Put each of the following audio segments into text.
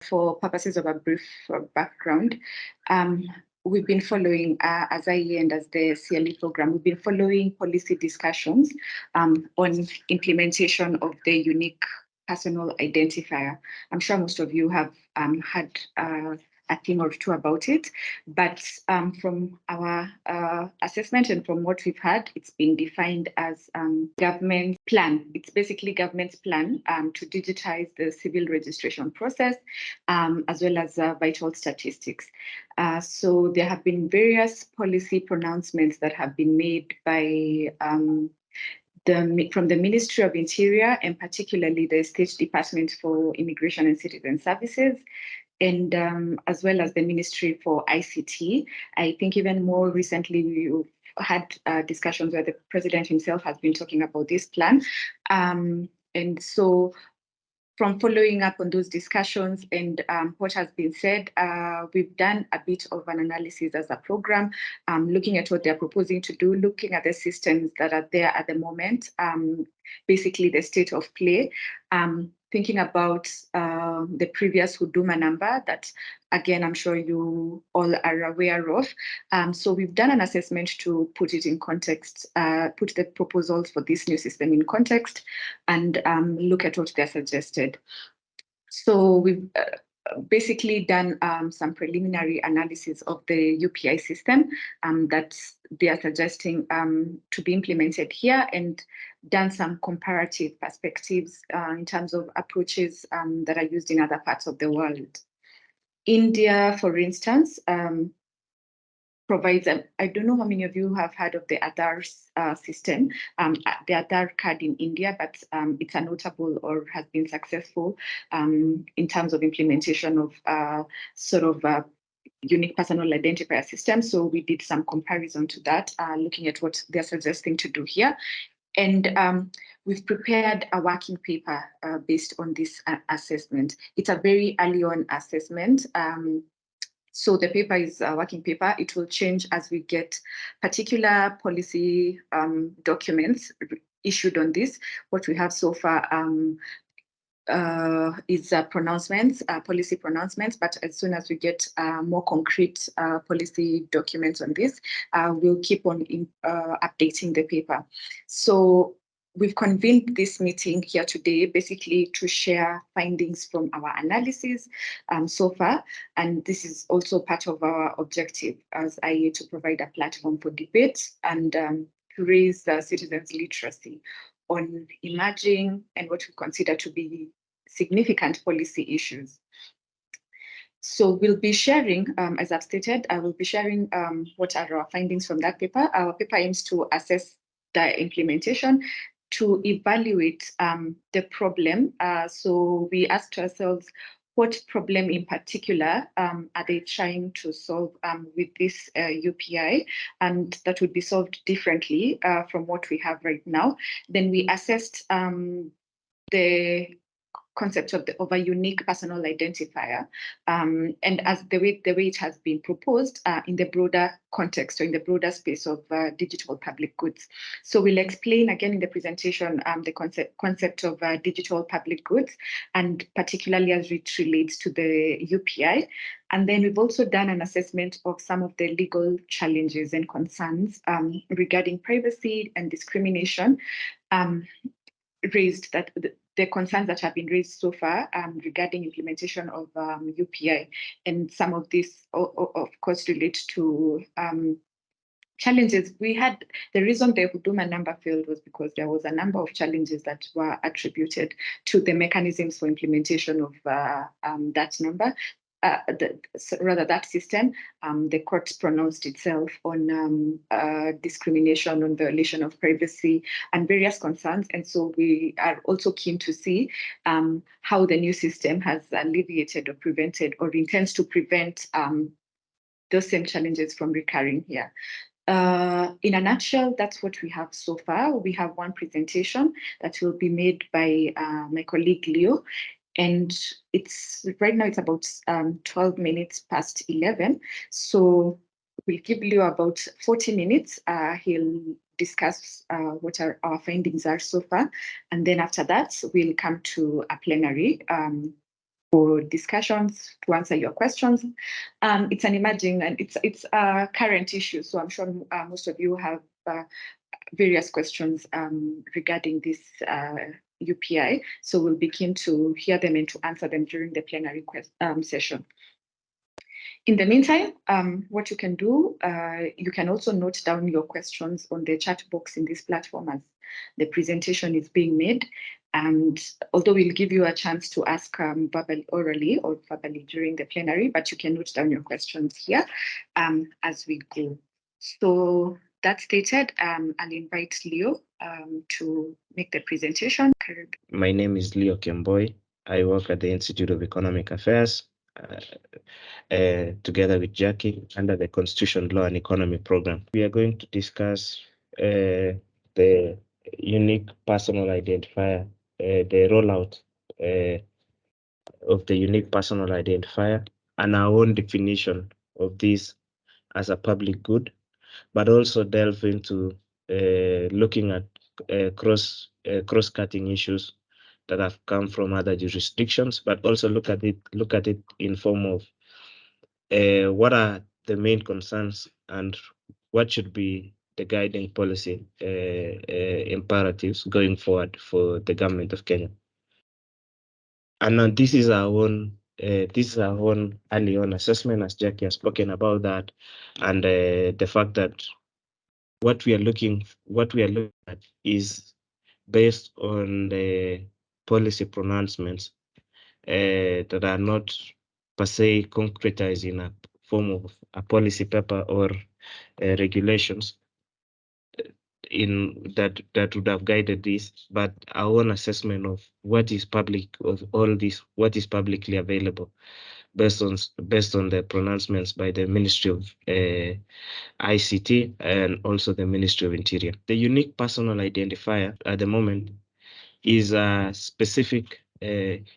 For purposes of a brief background, we've been following, as IEA and as the CLE program, we've been following policy discussions on implementation of the unique personal identifier. I'm sure most of you have had a thing or two about it, but from our assessment and from what we've had, it's been defined as government plan. It's basically government's plan to digitize the civil registration process, as well as vital statistics. So there have been various policy pronouncements that have been made by from the Ministry of Interior, and particularly the State Department for Immigration and Citizen Services, and as well as the Ministry for ICT. I think even more recently, we've had discussions where the president himself has been talking about this plan. And so from following up on those discussions and what has been said, we've done a bit of an analysis as a program, looking at what they're proposing to do, looking at the systems that are there at the moment, basically the state of play, thinking about the previous Huduma number that, again, I'm sure you all are aware of. So we've done an assessment to put it in context, put the proposals for this new system in context, and look at what they're suggested. So we've basically done some preliminary analysis of the UPI system that they are suggesting to be implemented here, and done some comparative perspectives in terms of approaches that are used in other parts of the world. India, for instance, provides, I don't know how many of you have heard of the Aadhaar system, the Aadhaar card in India, but it's a notable or has been successful in terms of implementation of sort of unique personal identifier system. So we did some comparison to that, looking at what they're suggesting to do here. And we've prepared a working paper based on this assessment. It's a very early on assessment. So the paper is a working paper. It will change as we get particular policy documents issued on this. What we have so far is pronouncements, policy pronouncements, but as soon as we get more concrete policy documents on this, we'll keep on updating the paper. So we've convened this meeting here today basically to share findings from our analysis so far. And this is also part of our objective as IEA to provide a platform for debate and to raise citizens' literacy on emerging and what we consider to be significant policy issues. So we'll be sharing, as I've stated, I will be sharing what are our findings from that paper. Our paper aims to assess the implementation, to evaluate the problem. So we asked ourselves, what problem in particular are they trying to solve with this UPI, and that would be solved differently from what we have right now. Then we assessed the concept of a unique personal identifier, and as the way it has been proposed in the broader context or in the broader space of digital public goods. So we'll explain again in the presentation the concept of digital public goods, and particularly as it relates to the UPI. And then we've also done an assessment of some of the legal challenges and concerns regarding privacy and discrimination raised, that the concerns that have been raised so far regarding implementation of UPI, and some of this, of course, relate to challenges. We had, the reason the Huduma number failed was because there was a number of challenges that were attributed to the mechanisms for implementation of that number. That system, the court pronounced itself on discrimination, on violation of privacy, and various concerns. And so we are also keen to see how the new system has alleviated or prevented or intends to prevent those same challenges from recurring here. In a nutshell, that's what we have so far. We have one presentation that will be made by my colleague Leo. And it's right now it's about 12 minutes past 11. So we'll give Leo about 40 minutes. He'll discuss what our findings are so far. And then after that, we'll come to a plenary for discussions to answer your questions. It's an emerging and it's a current issue, so I'm sure most of you have various questions regarding this UPI. So we'll begin to hear them and to answer them during the plenary session. In the meantime, what you can do, you can also note down your questions on the chat box in this platform as the presentation is being made. And although we'll give you a chance to ask orally or verbally during the plenary, but you can note down your questions here as we go. So that stated, I'll invite Leo to make the presentation. My name is Leo Kemboy. I work at the Institute of Economic Affairs together with Jackie under the Constitution, Law and Economy program. We are going to discuss the unique personal identifier, the rollout of the unique personal identifier, and our own definition of this as a public good, but also delve into looking at cross-cutting issues that have come from other jurisdictions, but also look at it in form of what are the main concerns and what should be the guiding policy imperatives going forward for the government of Kenya. And this is our own early on assessment, as Jackie has spoken about that, and the fact that what we are looking at is based on the policy pronouncements that are not per se concretized in a form of a policy paper or regulations in that would have guided this, but our own assessment of what is public of all this, what is publicly available based on the pronouncements by the Ministry of ICT and also the Ministry of Interior. The unique personal identifier at the moment is a specific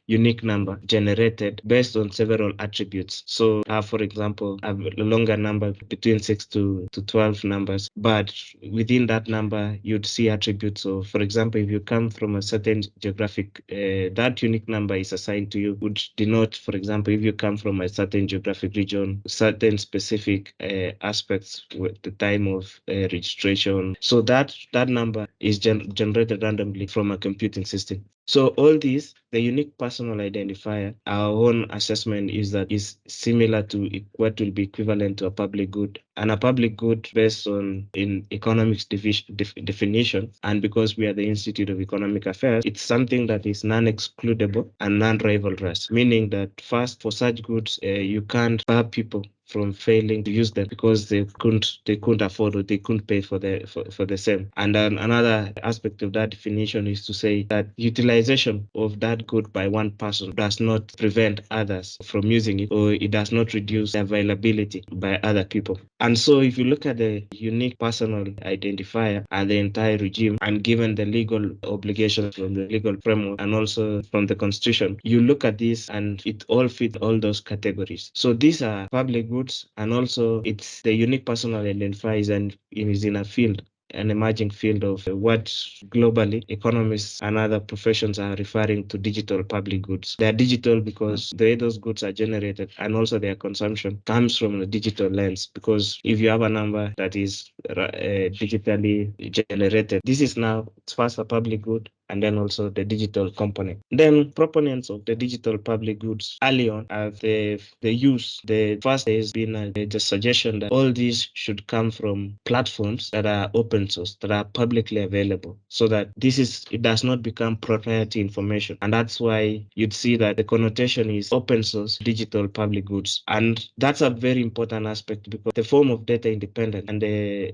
unique number generated based on several attributes. So, for example, a longer number between 6 to 12 numbers, but within that number, you'd see attributes of, for example, if you come from a certain geographic, that unique number is assigned to you, would denote, for example, if you come from a certain geographic region, certain specific aspects with the time of registration. So that number is generated randomly from a computing system. So all these, the unique personal identifier, our own assessment is that is similar to what will be equivalent to a public good. And a public good based on in economics definition, and because we are the Institute of Economic Affairs, it's something that is non-excludable and non-rivalrous, meaning that first, for such goods, you can't bar people from failing to use them because they couldn't afford or they couldn't pay for the same. And then another aspect of that definition is to say that utilization of that good by one person does not prevent others from using it, or it does not reduce the availability by other people. And so if you look at the unique personal identifier and the entire regime, and given the legal obligations from the legal framework and also from the Constitution, you look at this and it all fits all those categories. So these are public goods, and also it's the unique personal identifiers, and it is in a field, an emerging field of what globally economists and other professions are referring to digital public goods. They are digital because the way those goods are generated and also their consumption comes from a digital lens, because if you have a number that is digitally generated, this is now first a public good and then also the digital component. Then proponents of the digital public goods early on have the use. The first has been the suggestion that all these should come from platforms that are open source, that are publicly available, so that it does not become proprietary information. And that's why you'd see that the connotation is open source digital public goods. And that's a very important aspect, because the form of data independence and the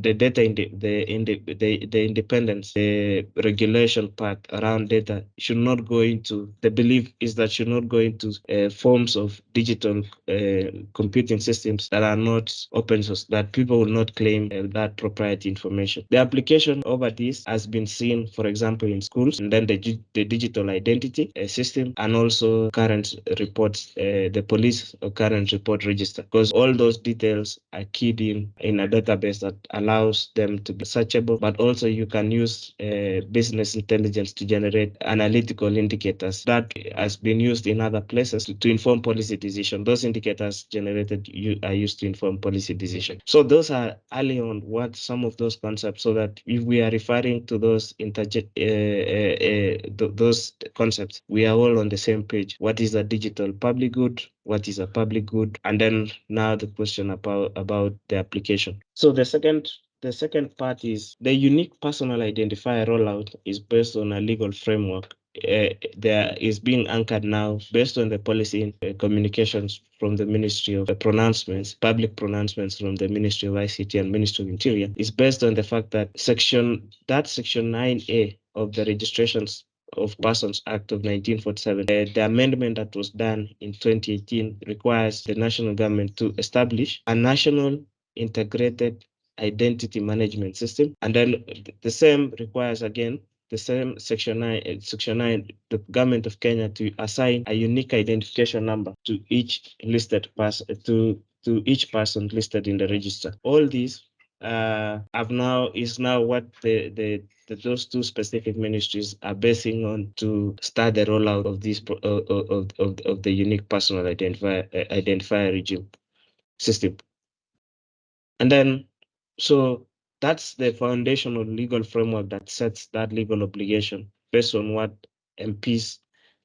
data the independence, the regulation part around data should not go into, the belief is that should not go into forms of digital computing systems that are not open source, that people will not claim that proprietary information. The application over this has been seen, for example, in schools, and then the digital identity system, and also current reports, the police current report register, because all those details are keyed in a database that allows them to be searchable, but also you can use business business intelligence to generate analytical indicators that has been used in other places to inform policy decision. Those indicators generated are used to inform policy decision. So those are early on what some of those concepts, so that if we are referring to those those concepts, we are all on the same page. What is a digital public good? What is a public good? And then now the question about the application. So the second part is the unique personal identifier rollout is based on a legal framework. There is being anchored now based on the policy communications from the Ministry of Pronouncements, public pronouncements from the Ministry of ICT and Ministry of Interior, is based on the fact that Section 9A of the Registrations of Persons Act of 1947, the amendment that was done in 2018 requires the national government to establish a national integrated identity management system. And then the same requires, again, the same Section 9, the government of Kenya to assign a unique identification number to each listed person, to each person listed in the register. All these is now what those two specific ministries are basing on to start the rollout of this of the unique personal identifier regime system. And then, so that's the foundational legal framework that sets that legal obligation based on what MPs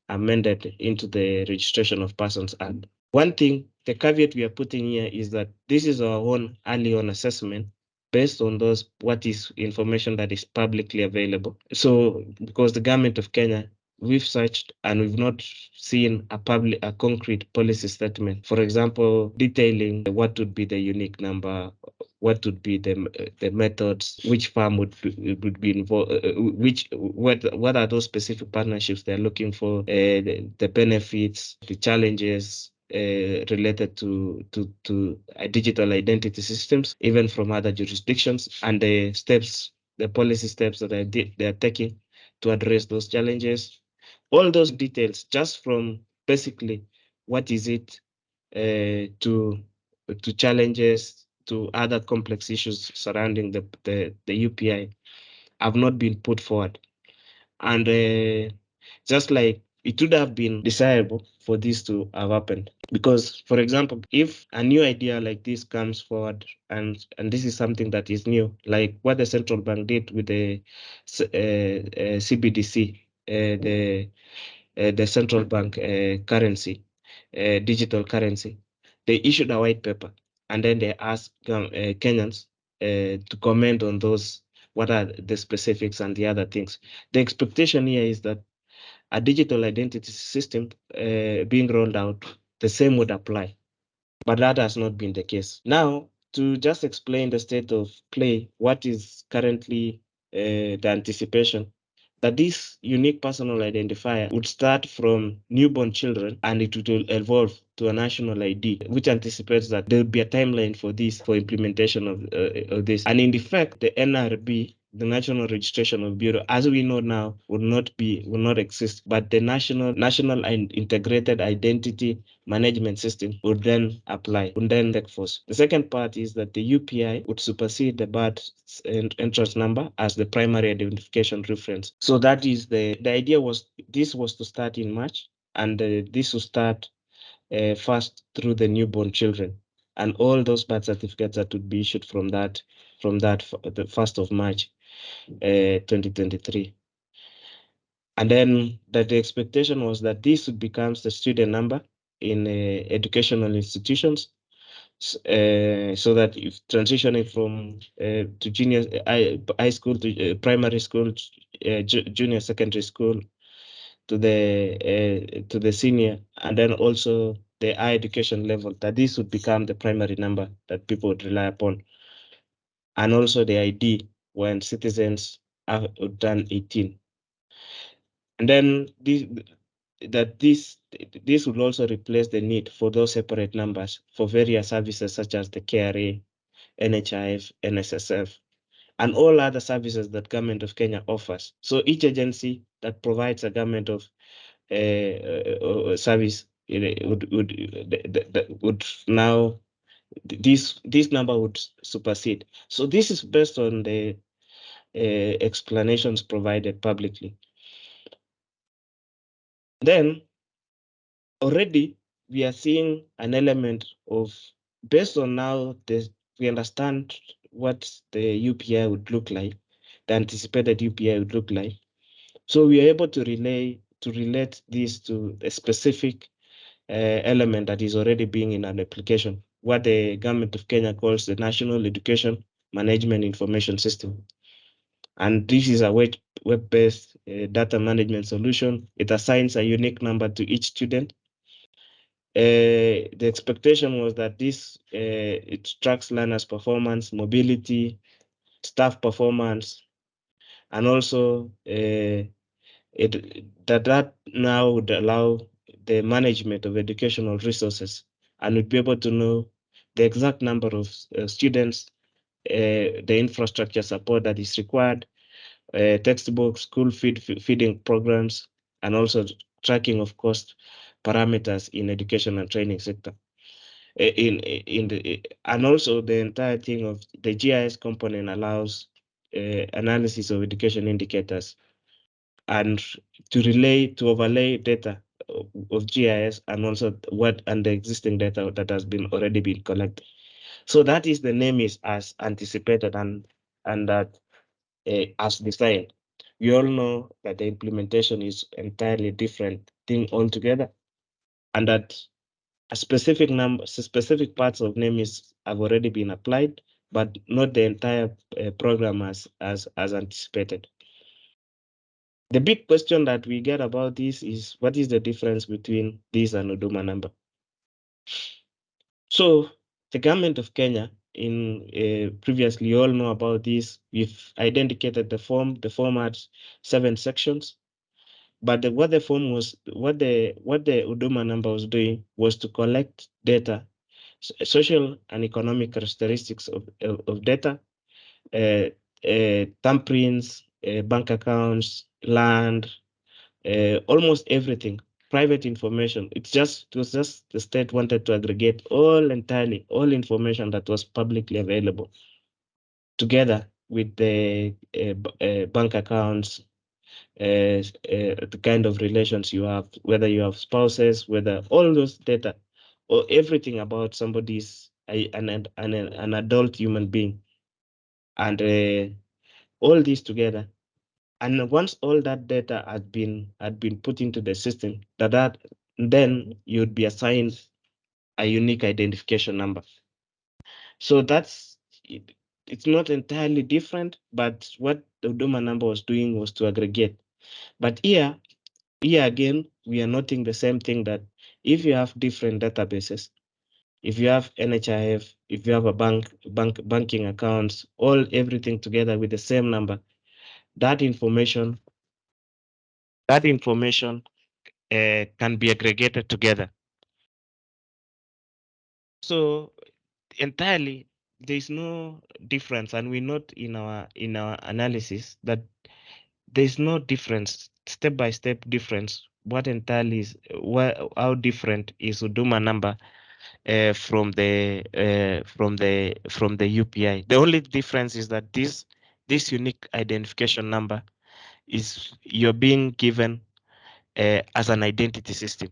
amended into the Registration of Persons Act. One thing, the caveat we are putting here is that this is our own early on assessment based on what is information that is publicly available. So because the government of Kenya, we've searched and we've not seen a concrete policy statement, for example, detailing what would be the unique number, what would be the methods, which firm would be involved, what are those specific partnerships they're looking for, the benefits, the challenges related to digital identity systems, even from other jurisdictions, and the policy steps that they are taking to address those challenges. All those details, just from basically what is it to challenges, to other complex issues surrounding the UPI, have not been put forward. And just like it would have been desirable for this to have happened, because, for example, if a new idea like this comes forward, and this is something that is new, like what the central bank did with the CBDC, the central bank currency, digital currency, they issued a white paper, and then they asked Kenyans to comment on those, what are the specifics and the other things. The expectation here is that a digital identity system being rolled out, the same would apply. But that has not been the case. Now, to just explain the state of play, what is currently the anticipation, that this unique personal identifier would start from newborn children and it will evolve to a national ID, which anticipates that there will be a timeline for this, for implementation of this. And in effect, the NRB, the National Registration of Bureau, as we know now, will not exist, but the national and integrated identity management system would then apply, would then take force. The second part is that the UPI would supersede the birth entrance number as the primary identification reference. So that is the idea was, this was to start in March, and this will start first through the newborn children, and all those birth certificates that would be issued from the 1st of March 2023. And then that the expectation was that this would become the student number in educational institutions, so that if transitioning from to junior high school to primary school, junior secondary school, to the senior, and then also the higher education level, that this would become the primary number that people would rely upon, and also the ID when citizens have done 18. And then this will also replace the need for those separate numbers for various services such as the KRA, NHIF, NSSF, and all other services that Government of Kenya offers. So each agency that provides a government of service would now, this number would supersede. So this is based on the explanations provided publicly. Then already we are seeing an element of, based on now we understand what the UPI would look like, the anticipated UPI would look like. So we are able to relate this to a specific element that is already being in an application, what the government of Kenya calls the National Education Management Information System. And this is a web-based data management solution. It assigns a unique number to each student. The expectation was that this it tracks learners' performance, mobility, staff performance, and also that now would allow the management of educational resources, and would be able to know the exact number of students, the infrastructure support that is required, textbooks, school feeding programs, and also tracking of cost parameters in education and training sector. And also the entire thing of the GIS component allows analysis of education indicators and to overlay data of GIS and also the existing data that has already been collected. So that is the name is as anticipated and that as designed. We all know that the implementation is entirely different thing altogether, and that specific parts of NEMIS have already been applied, but not the entire program as anticipated. The big question that we get about this is, what is the difference between this and Huduma number? So the government of Kenya, previously you all know about this, we've identified the form had 7 sections. But what the Huduma number was doing was to collect data, social and economic characteristics of data, thumbprints, bank accounts, land, almost everything, private information. It was just the state wanted to aggregate all information that was publicly available, together with the bank accounts, the kind of relations you have, whether you have spouses, whether all those data, or everything about somebody's an adult human being, and all this together. And once all that data had been put into the system, then you'd be assigned a unique identification number. So it's not entirely different, but what the Huduma number was doing was to aggregate. But here again, we are noting the same thing, that if you have different databases, if you have NHIF, if you have a banking accounts, everything together with the same number, that information can be aggregated together. So entirely, there is no difference, and we note in our analysis that there is no difference, step by step difference. What entirely is how different is Huduma number from the UPI. The only difference is that this unique identification number is you're being given as an identity system,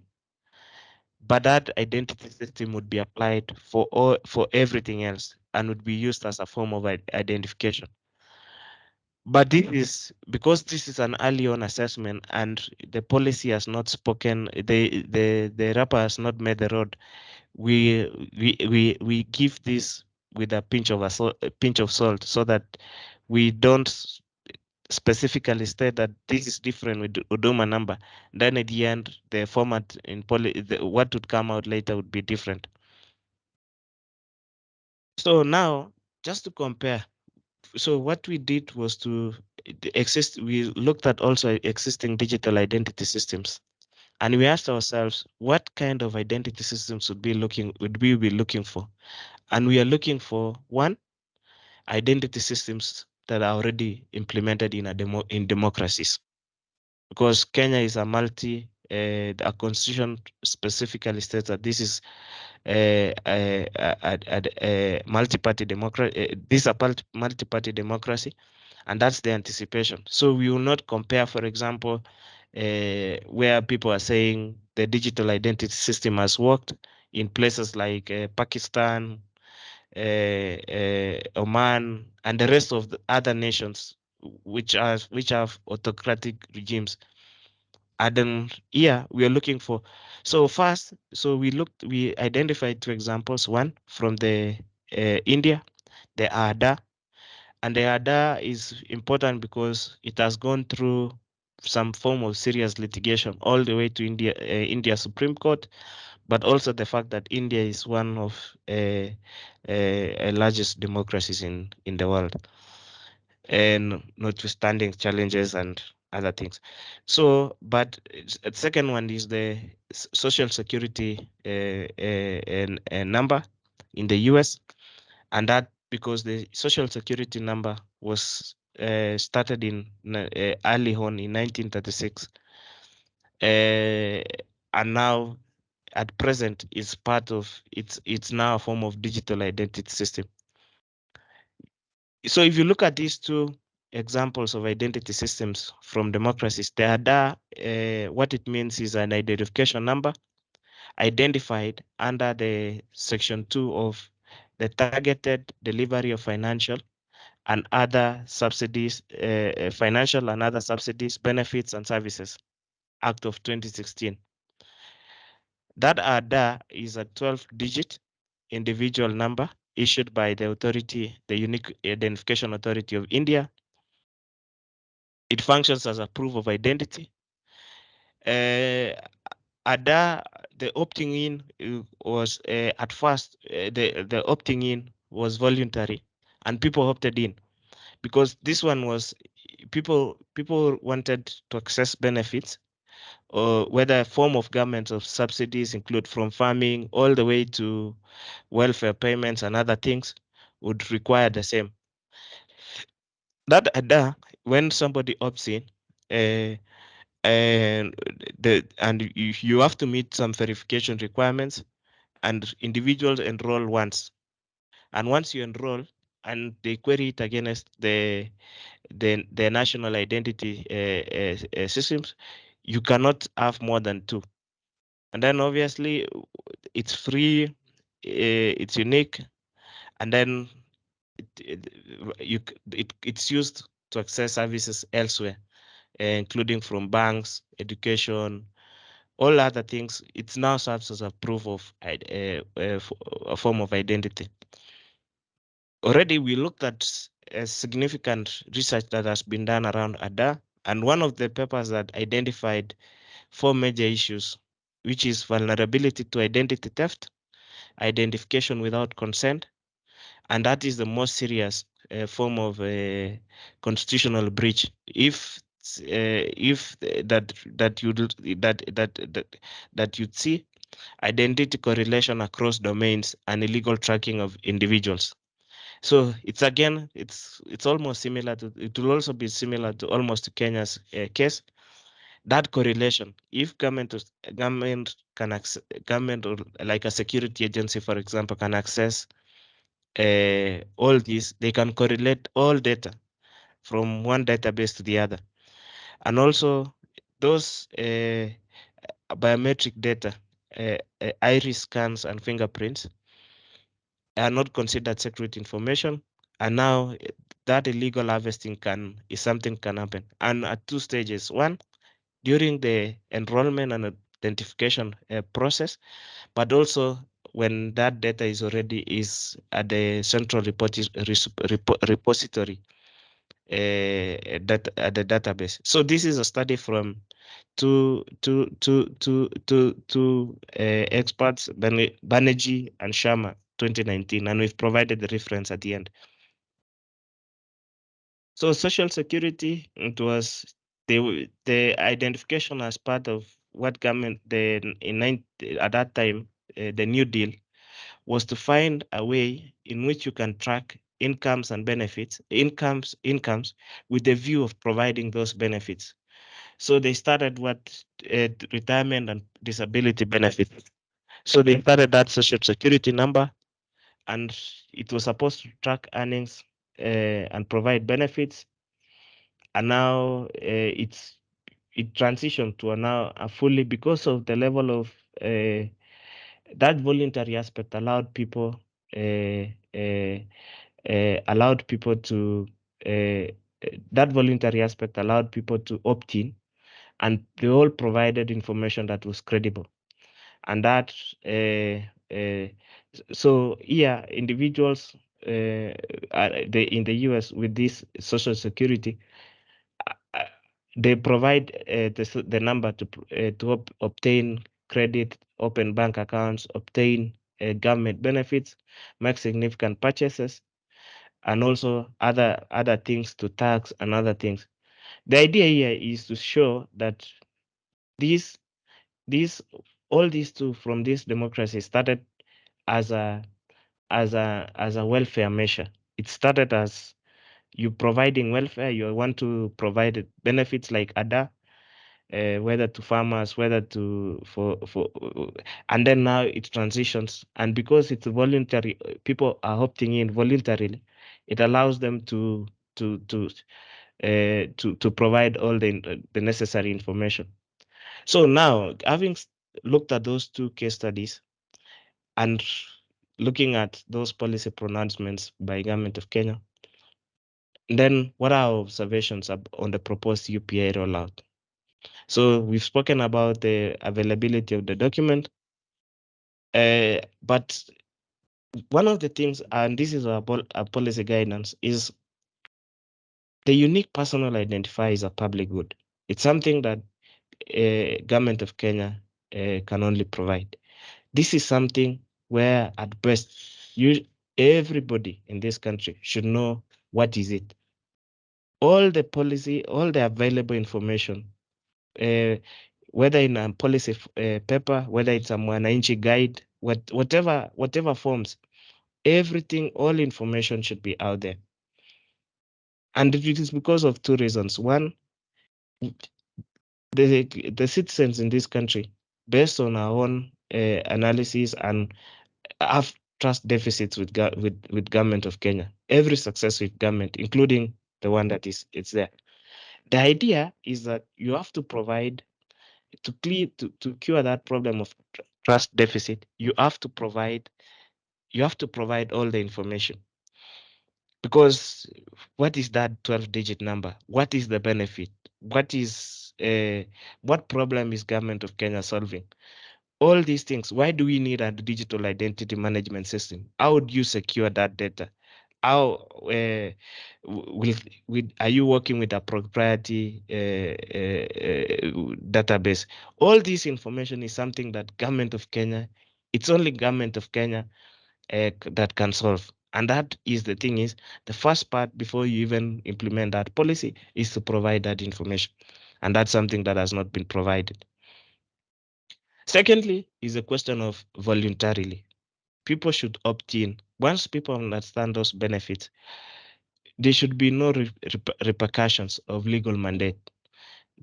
but that identity system would be applied for everything else and would be used as a form of identification. But this is because this is an early on assessment and the policy has not spoken, the rapper has not made the road. We give this with a pinch of salt, so that we don't specifically state that this is different with Huduma number. Then at the end, the format in what would come out later would be different. So now, just to compare, so what we did was we looked at also existing digital identity systems, and we asked ourselves, what kind of identity systems would we be looking for? And we are looking for, one, identity systems that are already implemented in democracies, because Kenya is a constitution specifically states that this is a multi-party democracy. This is a multi-party democracy, and that's the anticipation. So we will not compare, for example, where people are saying the digital identity system has worked in places like Pakistan, Oman, and the rest of the other nations which have autocratic regimes. And then here we are looking for. So first, we identified two examples. One from the India, the ADA, and the ADA is important because it has gone through some form of serious litigation all the way to India Supreme Court, but also the fact that India is one of largest democracies in the world, and notwithstanding challenges and other things. So, but the second one is the social security number in the US, and that because the social security number was started in early on in 1936, and now at present is part of it's now a form of digital identity system. So if you look at these two examples of identity systems from democracies, the ADA, what it means is an identification number identified under the section 2 of the targeted delivery of financial and other subsidies, financial and other subsidies, benefits and services, Act of 2016. That ADA is a 12-digit individual number issued by the authority, the Unique Identification Authority of India. It functions as a proof of identity. ADA, the opting in was at first, the opting in was voluntary and people opted in because this one was people wanted to access benefits or whether a form of government of subsidies include from farming all the way to welfare payments and other things would require the same. That ADA, when somebody opts in, uh, and you have to meet some verification requirements, and individuals enroll once, and once you enroll and they query it against the national identity systems, you cannot have more than two. And then obviously it's free, it's unique, and then it's used to access services elsewhere, including from banks, education, all other things. It now serves as a proof of a form of identity. Already we looked at a significant research that has been done around ADA, and one of the papers that identified four major issues, which is vulnerability to identity theft, identification without consent, and that is the most serious form of constitutional breach. If that you'd see identity correlation across domains and illegal tracking of individuals. So it's again, it's almost similar to. It will also be similar to almost to Kenya's case. That correlation, if government can access, government or like a security agency, for example, can access all these, they can correlate all data from one database to the other, and also those biometric data, iris scans and fingerprints are not considered secret information, and now that illegal harvesting is something can happen, and at two stages. One, during the enrollment and identification process, but also when that data is at the central repository at the database. So this is a study from two experts, Banerjee and Sharma, 2019, and we've provided the reference at the end. So social security, it was the identification as part of what government at that time, the New Deal was to find a way in which you can track incomes and benefits, incomes with the view of providing those benefits. So they started retirement and disability benefits. So they started that social security number, and it was supposed to track earnings and provide benefits. and now it transitioned to now a fully, because of the level of that voluntary aspect uh, uh, allowed people to that voluntary aspect allowed people to opt in, and they all provided information that was credible, and that so yeah, individuals in the US with this social security, uh, they provide the number to obtain credit, open bank accounts, obtain government benefits, make significant purchases, and also other things to tax and other things. The idea here is to show that these these all these two from this democracy started as a welfare measure. It started as you providing welfare. You want to provide benefits like ADA, whether to farmers, whether to for, and then now it transitions, and because it's voluntary, people are opting in voluntarily. It allows them to provide all the necessary information. So now, having looked at those two case studies and looking at those policy pronouncements by government of Kenya, then what are our observations on the proposed UPA rollout? So we've spoken about the availability of the document, but one of the things, and this is our policy guidance, is the unique personal identifier is a public good. It's something that government of Kenya can only provide. This is something where at best everybody in this country should know what is it. All the policy, all the available information, uh, whether in a policy paper, whether it's a Mwananchi guide, whatever forms, everything, all information should be out there. And it is because of two reasons. One, the citizens in this country, based on our own analysis, and have trust deficits with government of Kenya. Every successive government, including the one that it's there. The idea is that you have to provide to cure that problem of trust deficit. You have to provide all the information, because what is that 12-digit number? What is the benefit? What problem is government of Kenya solving? All these things. Why do we need a digital identity management system? How would you secure that data? How are you working with a proprietary database? All this information is something that government of Kenya, it's only government of Kenya that can solve. And that is the thing, is the first part before you even implement that policy is to provide that information. And that's something that has not been provided. Secondly, is a question of voluntarily. People should opt in. Once people understand those benefits, there should be no repercussions of legal mandate,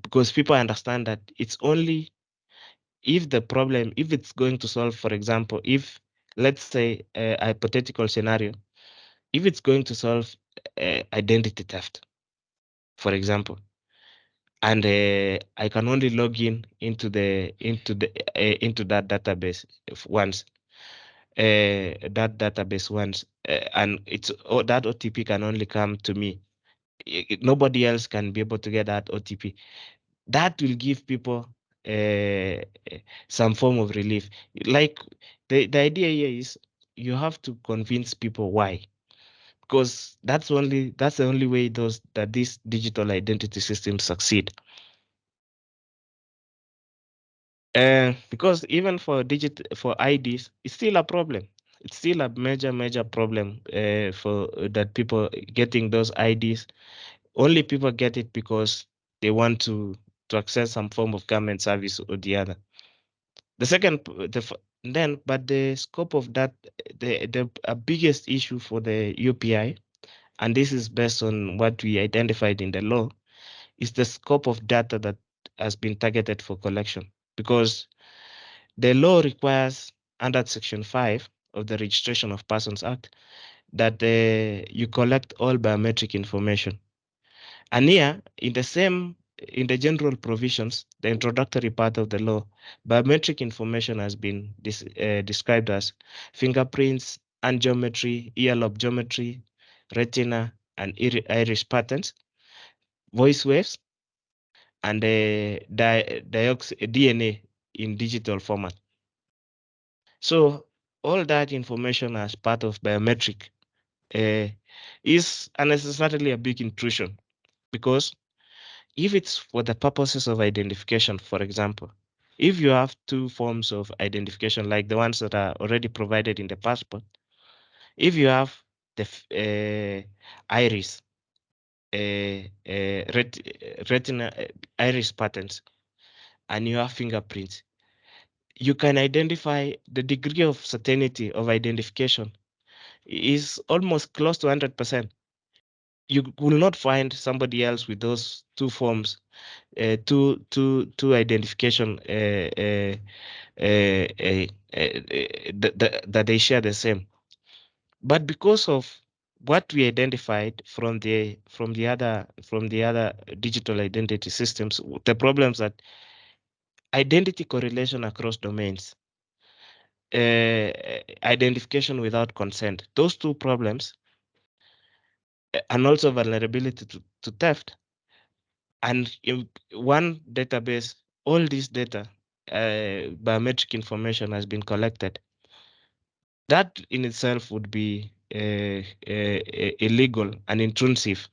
because people understand that it's only if the problem, if it's going to solve, for example, if let's say a hypothetical scenario, if it's going to solve identity theft, for example, and I can only log into that database once, and it's that OTP can only come to me. Nobody else can be able to get that OTP. That will give people some form of relief. Like the idea here is you have to convince people why, because that's the only way that these digital identity systems succeed. Because even for IDs, it's still a problem. It's still a major problem for that people getting those IDs. Only people get it because they want to access some form of government service or the other. The second, but the scope of that, the biggest issue for the UPI, and this is based on what we identified in the law, is the scope of data that has been targeted for collection, because the law requires, under Section 5 of the Registration of Persons Act, that you collect all biometric information. And here, in the general provisions, the introductory part of the law, biometric information has been described as fingerprints, hand geometry, ear lobe geometry, retina, and iris patterns, voice waves, and DNA in digital format. So all that information as part of biometric is unnecessarily a big intrusion, because if it's for the purposes of identification, for example, if you have two forms of identification like the ones that are already provided in the passport, if you have the iris, retina, iris patterns, and you have fingerprints, you can identify the degree of certainty of identification is almost close to 100%. You will not find somebody else with those two forms, two identification that they share the same. But because of what we identified from the other digital identity systems, the problems that identity correlation across domains, identification without consent, those two problems, and also vulnerability to theft. And in one database, all this data, biometric information has been collected. That in itself would be illegal and intrusive.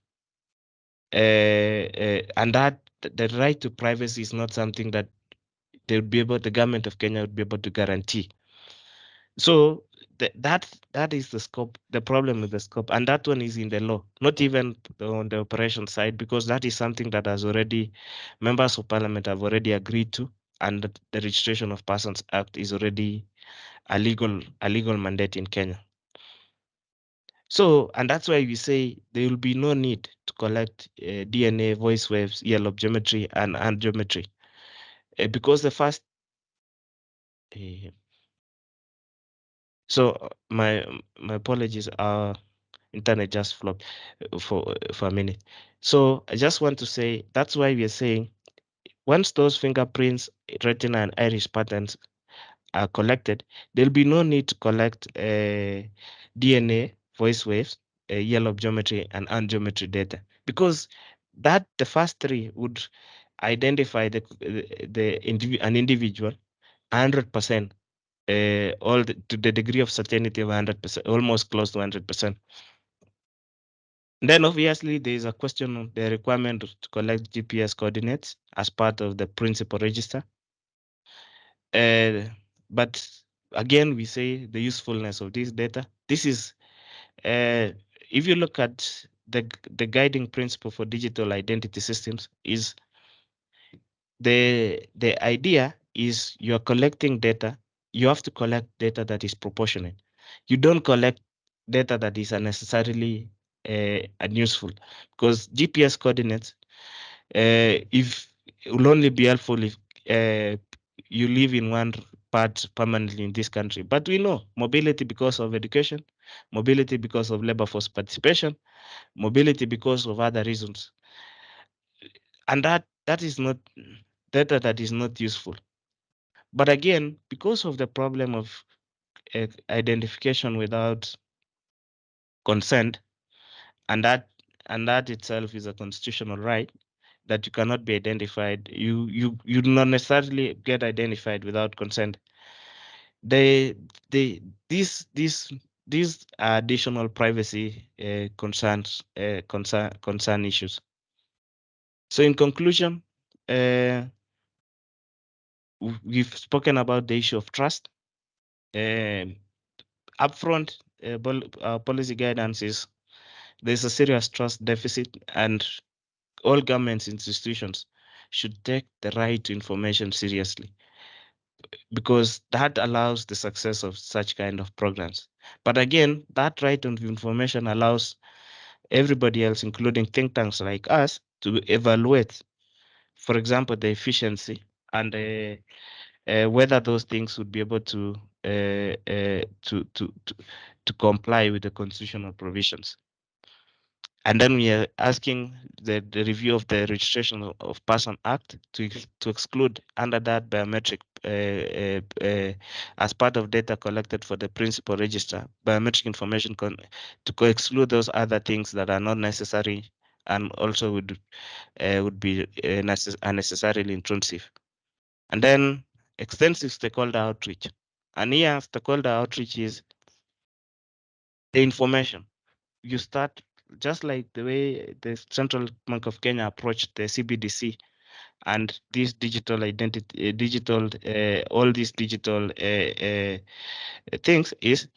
And that the right to privacy is not something that the government of Kenya would be able to guarantee. So that is the scope, the problem with the scope, and that one is in the law, not even on the operation side, because that is something that has already members of parliament have already agreed to, and the Registration of Persons Act is already a legal mandate in Kenya. So, and that's why we say there will be no need to collect DNA, voice waves, ear lobe geometry, and hand geometry, because the first. So my apologies. Our internet just flopped for a minute. So I just want to say that's why we are saying once those fingerprints, retina, and iris patterns are collected, there'll be no need to collect DNA, voice waves, ear lobe geometry, and hand geometry data, because the first three would identify an individual 100%, to the degree of certainty of 100%, almost close to 100%. Then obviously there is a question of the requirement to collect GPS coordinates as part of the principal register. But again, we say the usefulness of this data. This is, if you look at the guiding principle for digital identity systems, is the idea is you're collecting data. You have to collect data that is proportionate. You don't collect data that is unnecessarily unuseful, because GPS coordinates, if will only be helpful if you live in one part permanently in this country. But we know mobility because of education, mobility because of labor force participation, mobility because of other reasons, and that is not data that is not useful. But again, because of the problem of identification without consent, and that itself is a constitutional right, that you cannot be identified, you do not necessarily get identified without consent. These are additional privacy concern issues. So in conclusion, we've spoken about the issue of trust. Upfront, policy guidance is there's a serious trust deficit, and all government institutions should take the right to information seriously, because that allows the success of such kind of programs. But again, that right of information allows everybody else, including think tanks like us, to evaluate, for example, the efficiency and whether those things would be able to comply with the constitutional provisions. And then we are asking the review of the Registration of Person Act to exclude under that biometric as part of data collected for the principal register, biometric information to exclude those other things that are not necessary and also would be unnecessarily intrusive. And then extensive stakeholder outreach. And here stakeholder outreach is the information. You start just like the way the Central Bank of Kenya approached the CBDC and this digital identity, all these digital things is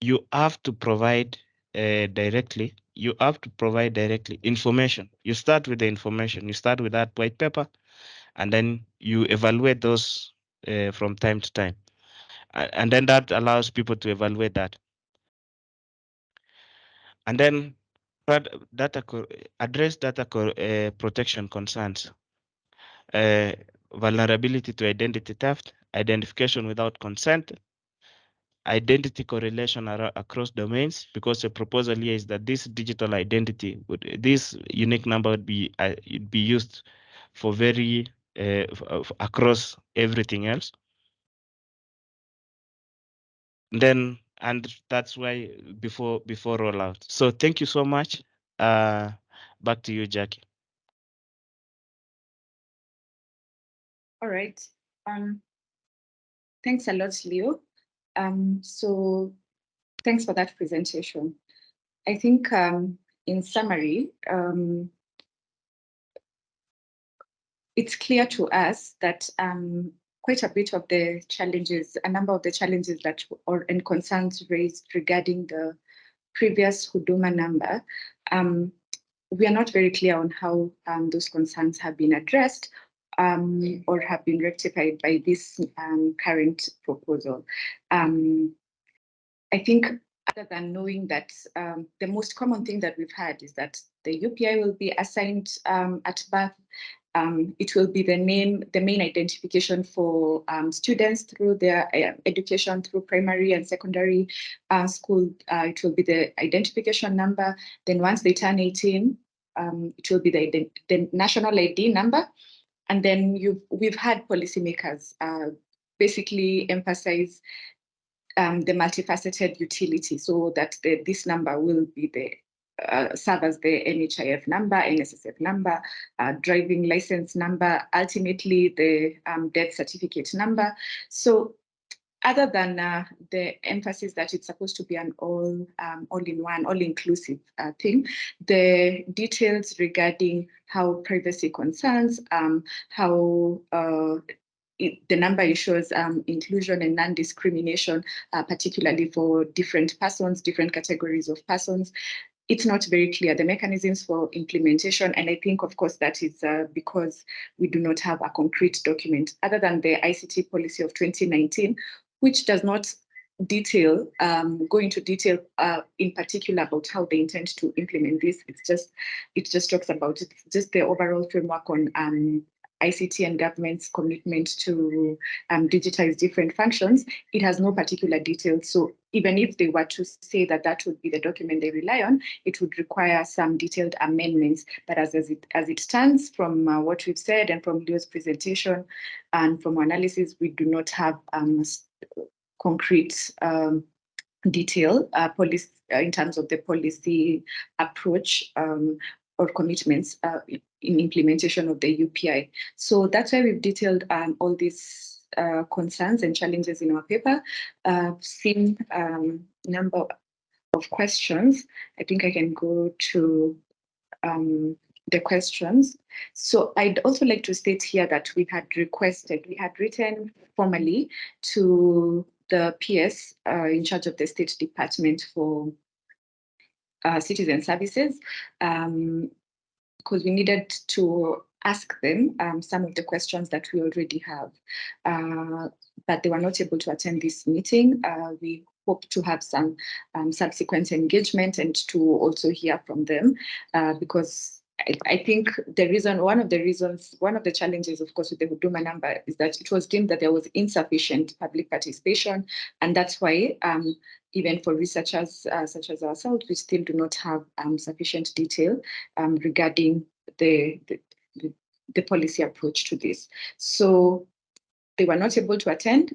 you have to provide directly. You have to provide directly information. You start with the information. You start with that white paper, and then you evaluate those from time to time, and then that allows people to evaluate that. And then address data protection concerns, uh, vulnerability to identity theft, identification without consent, identity correlation across domains, because the proposal here is that this digital identity, this unique number would be used for very across everything else. Then, and that's why before rollout. So thank you so much. Back to you, Jackie. All right. Thanks a lot, Leo. So thanks for that presentation. I think in summary, it's clear to us that quite a bit of the challenges, a number of the challenges that and concerns raised regarding the previous Huduma number, we are not very clear on how those concerns have been addressed or have been rectified by this current proposal. I think other than knowing that the most common thing that we've had is that the UPI will be assigned at birth. It will be the main identification for students through their education through primary and secondary school. It will be the identification number. Then once they turn 18, it will be the national ID number. And then we've had policymakers basically emphasize the multifaceted utility, so that this number will be serve as the NHIF number, NSSF number, driving license number, ultimately the death certificate number. So other than the emphasis that it's supposed to be an all-in-one, all-inclusive thing, the details regarding how privacy concerns, how the number ensures inclusion and non-discrimination, particularly for different persons, different categories of persons. It's not very clear, the mechanisms for implementation. And I think, of course, that is because we do not have a concrete document other than the ICT policy of 2019, which does not go into detail in particular about how they intend to implement this. It just talks about just the overall framework on ICT and government's commitment to digitize different functions. It has no particular details. So even if they were to say that that would be the document they rely on, it would require some detailed amendments. But as it stands, from what we've said and from Leo's presentation and from our analysis, we do not have concrete detail policy in terms of the policy approach or commitments in implementation of the UPI. So that's why we've detailed all these concerns and challenges in our paper. Seen number of questions. I think I can go to the questions. So I'd also like to state here that we had written formally to the PS in charge of the State Department for Citizen Services, because we needed to ask them some of the questions that we already have, but they were not able to attend this meeting. We hope to have some subsequent engagement and to also hear from them, because I think one of the challenges, of course, with the Huduma number is that it was deemed that there was insufficient public participation, and that's why even for researchers such as ourselves, we still do not have sufficient detail regarding the policy approach to this. So they were not able to attend.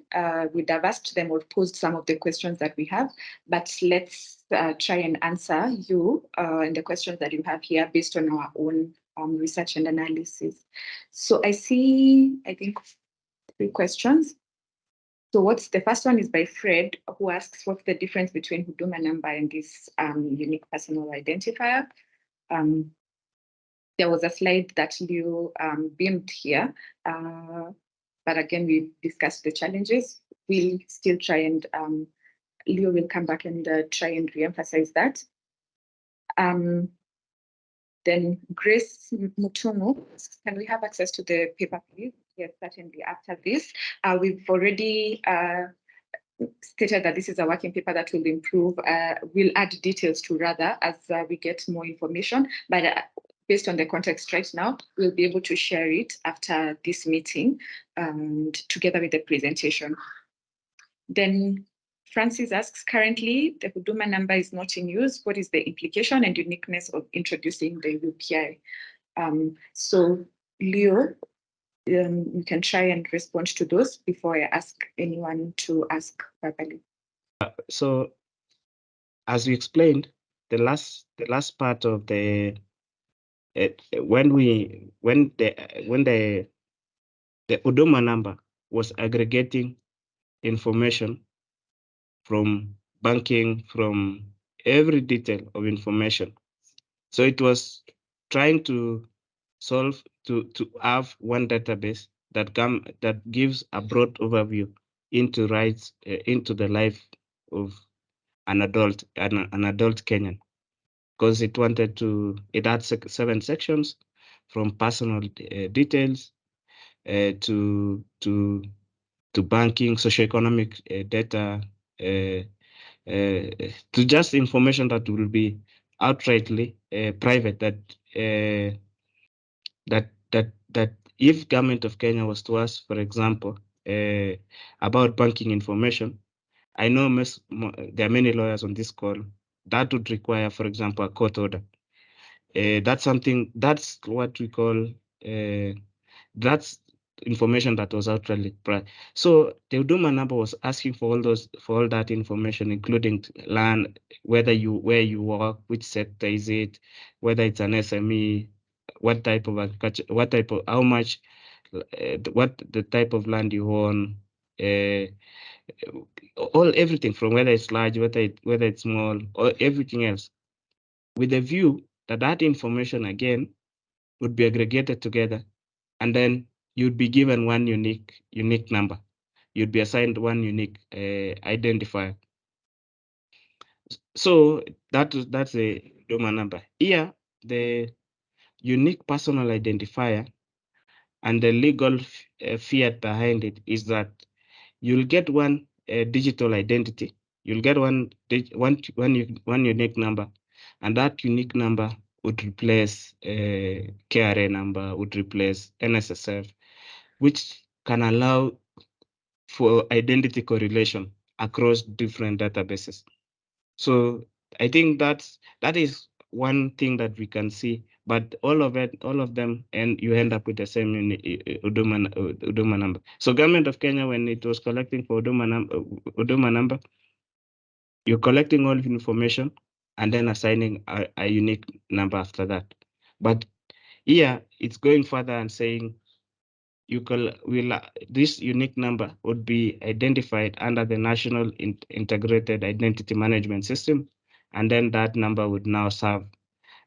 We'd have asked them or posed some of the questions that we have, but let's try and answer you and the questions that you have here based on our own research and analysis. So I think, 3 questions. So the first one is by Fred, who asks, what's the difference between Huduma number and this unique personal identifier? There was a slide that Leo beamed here, but again, we discussed the challenges. We'll still try and, Leo will come back and try and re-emphasize that. Then Grace Mutumu, can we have access to the paper, please? Yes, certainly. After this, we've already stated that this is a working paper that will improve, we'll add details to rather as we get more information, but based on the context right now, we'll be able to share it after this meeting and together with the presentation. Then Francis asks, currently the Huduma number is not in use. What is the implication and uniqueness of introducing the UPI? So Leo, you can try and respond to those before I ask anyone to ask verbally. So, as we explained, the last part of the when the Huduma number was aggregating information from banking, from every detail of information. So it was trying to solve to have one database that gives a broad overview into rights into the life of an adult Kenyan, because it had 7 sections from personal details to banking, socioeconomic data, to just information that will be outrightly private, that if government of Kenya was to ask, for example, about banking information, I know there are many lawyers on this call that would require, for example, a court order. That's what we call that's information that was outrightly private. So the Huduma number was asking for all that information, including land, where you work, which sector is it, whether it's an SME, what type of agriculture, how much, what the type of land you own, everything from whether it's large, whether it's small, or everything else, with the view that information again would be aggregated together, and then you'd be given one unique number. You'd be assigned one unique identifier. So that's a Huduma number. Here, the unique personal identifier and the legal fiat behind it is that you'll get one digital identity. You'll get one unique number, and that unique number would replace KRA number, would replace NSSF, which can allow for identity correlation across different databases. So I think that is one thing that we can see, but all of them, and you end up with the same Huduma number. So government of Kenya, when it was collecting for Huduma number, you're collecting all information and then assigning a unique number after that. But here it's going further and saying this unique number would be identified under the National Integrated Identity Management System, and then that number would now serve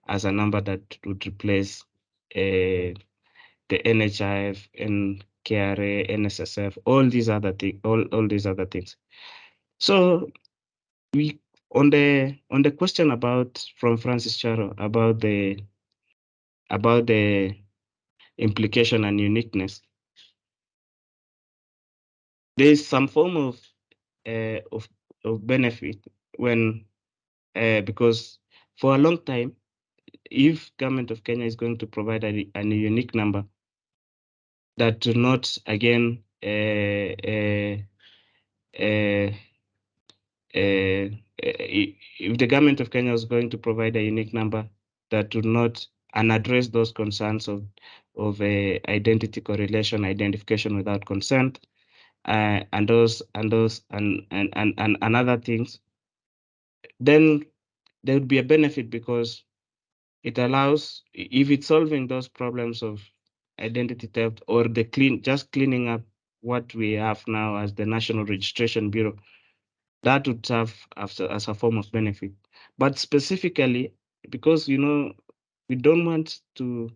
as a number that would replace the NHIF and KRA, NSSF, all these other things. So we on the question from Francis Charo about the implication and uniqueness, there is some form of benefit when because for a long time, if government of Kenya is going to provide a unique number that do not again if the government of Kenya was going to provide a unique number that would not and address those concerns of identity correlation, identification without consent, and other things, then there would be a benefit, because it allows, if it's solving those problems of identity theft, or just cleaning up what we have now as the National Registration Bureau, that would serve as a form of benefit. But specifically, because we don't want to,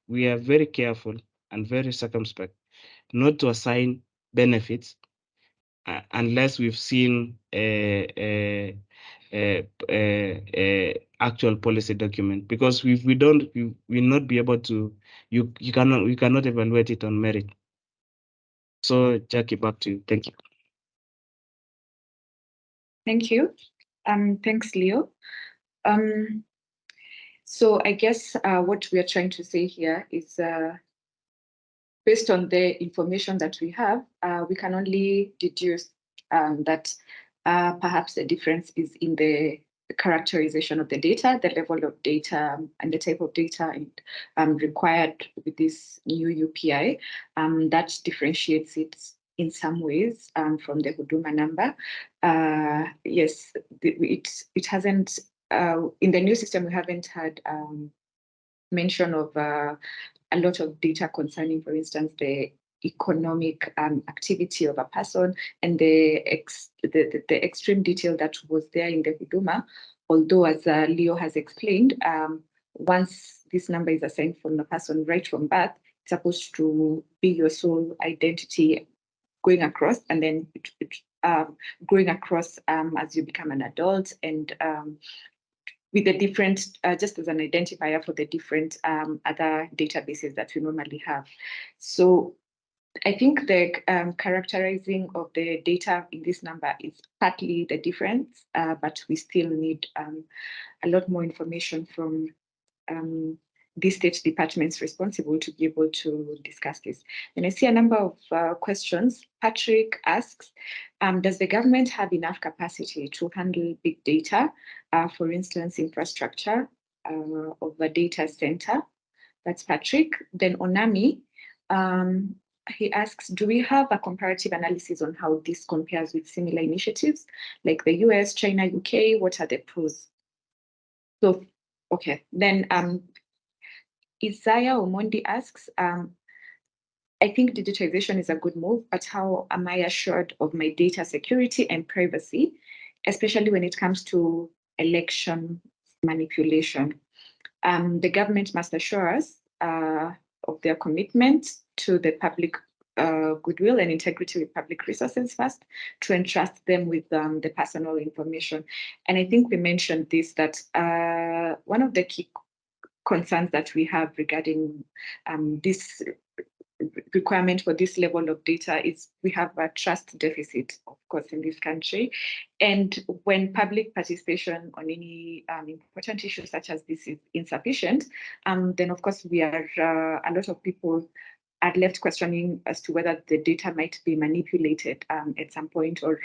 we are very careful and very circumspect not to assign benefits unless we've seen a actual policy document, because we will not be able to, we cannot evaluate it on merit. So Jackie, back to you. Thank you. Thank you. Thanks, Leo. So I guess what we are trying to say here is, based on the information that we have, we can only deduce that perhaps the difference is in the characterization of the data, the level of data, and the type of data required with this new UPI. That differentiates it in some ways from the Huduma number. Yes, it hasn't, in the new system, we haven't had mention of a lot of data concerning, for instance, the economic activity of a person, and the extreme detail that was there in the Huduma. Although, as Leo has explained, once this number is assigned from the person right from birth, it's supposed to be your sole identity going across, and then growing across as you become an adult, and with the different, just as an identifier for the different other databases that we normally have. So I think the characterizing of the data in this number is partly the difference, but we still need a lot more information from the state departments responsible to be able to discuss this. And I see a number of questions. Patrick asks, does the government have enough capacity to handle big data, for instance, infrastructure of a data center? That's Patrick. Then Onami, he asks, do we have a comparative analysis on how this compares with similar initiatives like the US, China, UK? What are the pros? So, okay, then Isaiah Omondi asks, I think digitization is a good move, but how am I assured of my data security and privacy, especially when it comes to election manipulation? The government must assure us of their commitment to the public goodwill and integrity with public resources first, to entrust them with the personal information. And I think we mentioned this, that one of the key concerns that we have regarding this requirement for this level of data is we have a trust deficit, of course, in this country. And when public participation on any important issues such as this is insufficient, then of course we are, a lot of people are left questioning as to whether the data might be manipulated at some point, or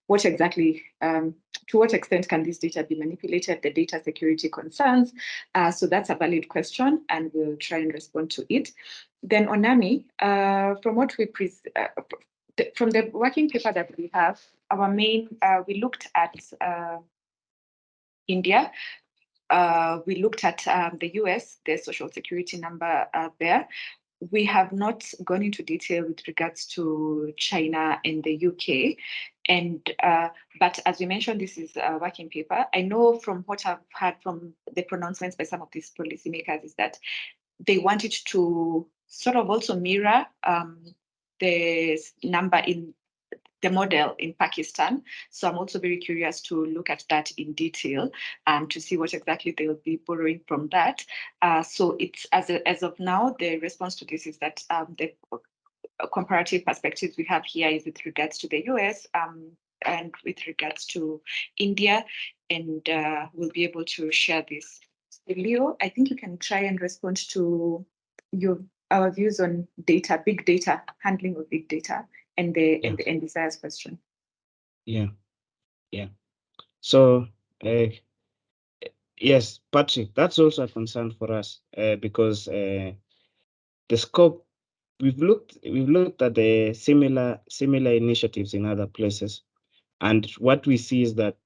what exactly, to what extent can this data be manipulated, the data security concerns. So that's a valid question, and we'll try and respond to it. Then Onami, from what we from the working paper that we have, our main, we looked at India, we looked at the US, the social security number there. We have not gone into detail with regards to China and the UK. And but as we mentioned, this is a working paper. I know from what I've heard from the pronouncements by some of these policymakers is that they wanted to sort of also mirror the number in the model in Pakistan. So I'm also very curious to look at that in detail and to see what exactly they'll be borrowing from that. So it's as of now, the response to this is that the comparative perspectives we have here is with regards to the US and with regards to India, and we'll be able to share this. Leo, I think you can try and respond to our views on data, big data, handling of big data, and the Desir's question. Yeah. So yes, Patrick, that's also a concern for us because the scope we've looked at the similar initiatives in other places, and what we see is that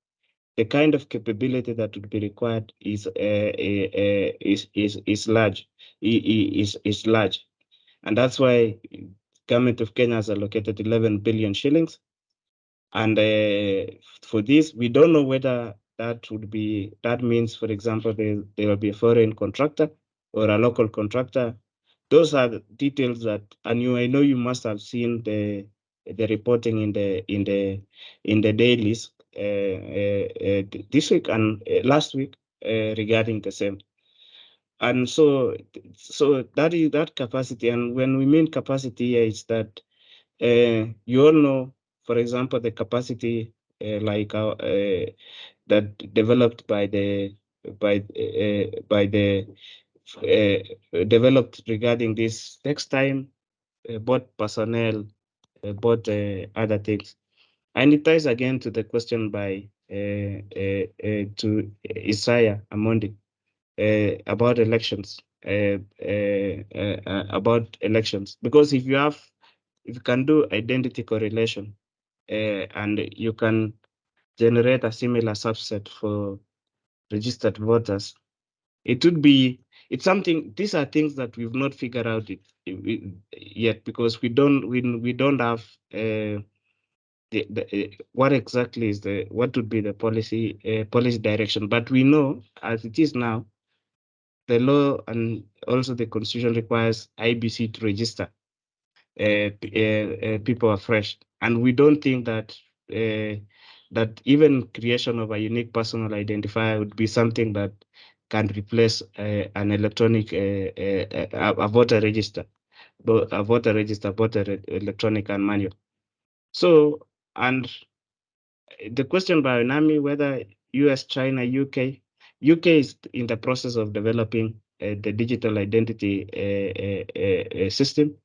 the kind of capability that would be required is large, is large, and that's why government of Kenya has allocated 11 billion shillings. And for this, we don't know whether that means, for example, there will be a foreign contractor or a local contractor. Those are the details that, and I know you must have seen the reporting in the dailies this week and last week regarding the same. And so that is that capacity. And when we mean capacity here, is that you all know, for example, the capacity that developed by the developed regarding this next time, both personnel, both other things. And it ties again to the question by to Isaiah Amondi about elections, because if you can do identity correlation and you can generate a similar subset for registered voters, it's something. These are things that we've not figured out yet, because we don't have what exactly is what would be the policy direction. But we know, as it is now, the law and also the constitution requires IBC to register people afresh, and we don't think that that even creation of a unique personal identifier would be something that can replace an electronic a voter register, both electronic and manual. So, and the question by Nami, whether US, China, UK is in the process of developing the digital identity system.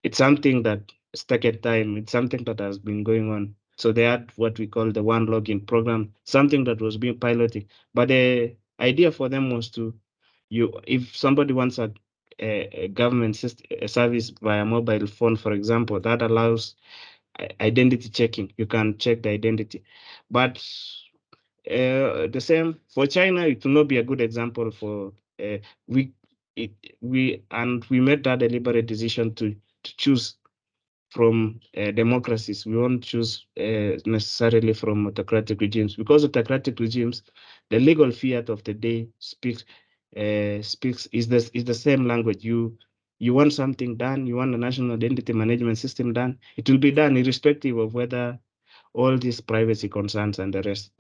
It's something that has taken time. It's something that has been going on. So they had what we call the one login program, something that was being piloted. But the idea for them was if somebody wants a government service via mobile phone, for example, that allows identity checking. You can check the identity. But the same for China, it will not be a good example for we we made that deliberate decision to choose from democracies. We won't choose necessarily from autocratic regimes, because autocratic regimes, the legal fiat of the day speaks is the same language. You want something done, you want a national identity management system done, it will be done irrespective of whether all these privacy concerns and the rest.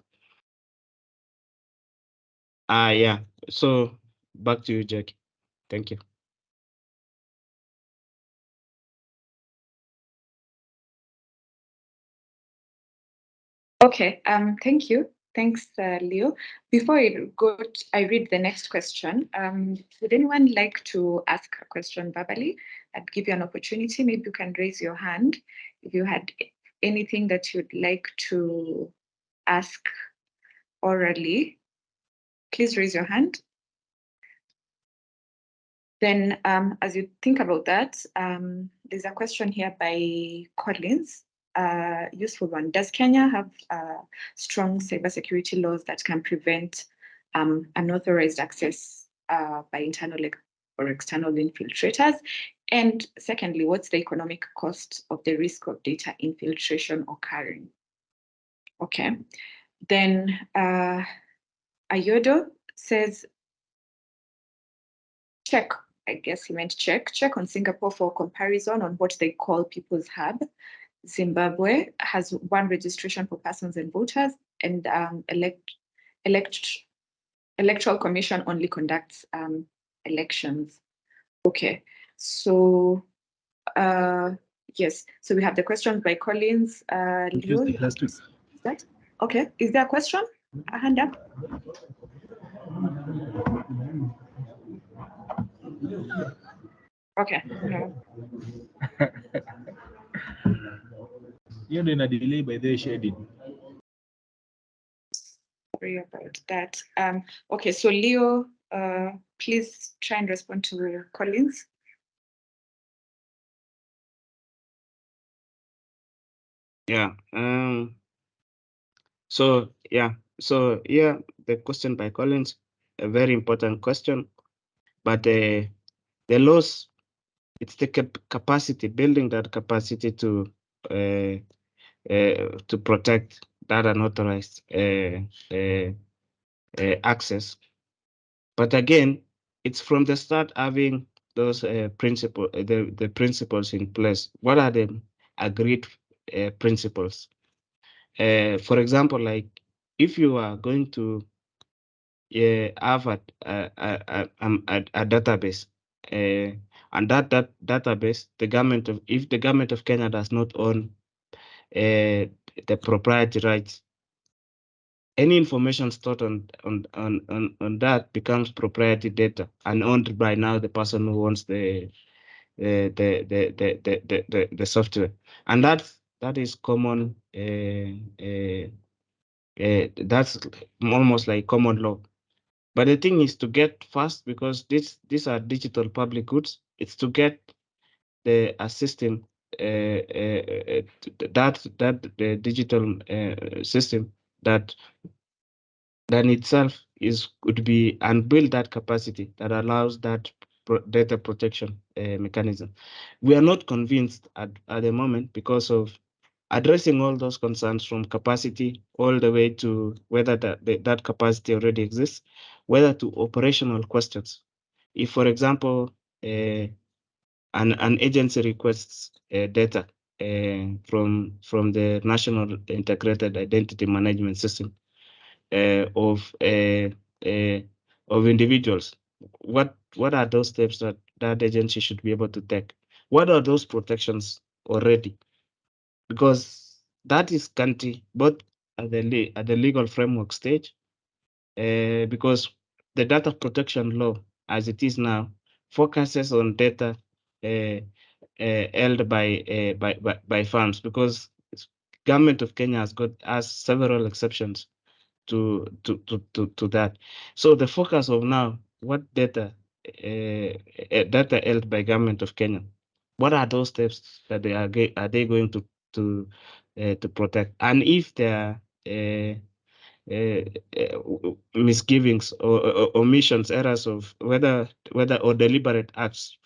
Yeah. So back to you, Jackie. Thank you. Okay, thank you. Thanks, Leo. Before I read the next question, would anyone like to ask a question verbally? I'd give you an opportunity. Maybe you can raise your hand if you had anything that you'd like to ask orally. Please raise your hand. Then, as you think about that, there's a question here by Collins, useful one. Does Kenya have strong cybersecurity laws that can prevent unauthorized access by internal or external infiltrators? And secondly, what's the economic cost of the risk of data infiltration occurring? Okay. Then Ayodo says, check. I guess he meant check on Singapore for comparison on what they call People's Hub. Zimbabwe has one registration for persons and voters, and Electoral Commission only conducts elections. Okay, so yes, so we have the questions by Collins. Leo, last week. Is that okay? Is there a question? A hand up. Okay. No. Hiyo ndio ina delay by the way, shading. Sorry about that. Okay, so Leo, please try and respond to Collins. Yeah. So the question by Collins, a very important question, but the laws, it's the capacity, building that capacity to protect that unauthorized access. But again, it's from the start having those the principles in place. What are the agreed principles? For example, like if you are going to have a database, and that database, if the government of Kenya does not own the proprietary rights, any information stored on that becomes proprietary data and owned by now the person who owns the software, and that is common. That's almost like common law. But the thing is to get fast, because these are digital public goods. It's to get a system that the digital system that itself could be, and build that capacity that allows that data protection mechanism. We are not convinced at the moment, because of addressing all those concerns, from capacity all the way to whether that capacity already exists, whether to operational questions. If, for example, an agency requests data from the National Integrated Identity Management System of individuals, what are those steps that agency should be able to take? What are those protections already? Because that is scanty, both at the legal framework stage, because the data protection law, as it is now, focuses on data held by firms, because government of Kenya has several exceptions to that. So the focus of now, what data held by government of Kenya, what are those steps that are they going to protect? And if there are misgivings or omissions, errors of whether or deliberate acts,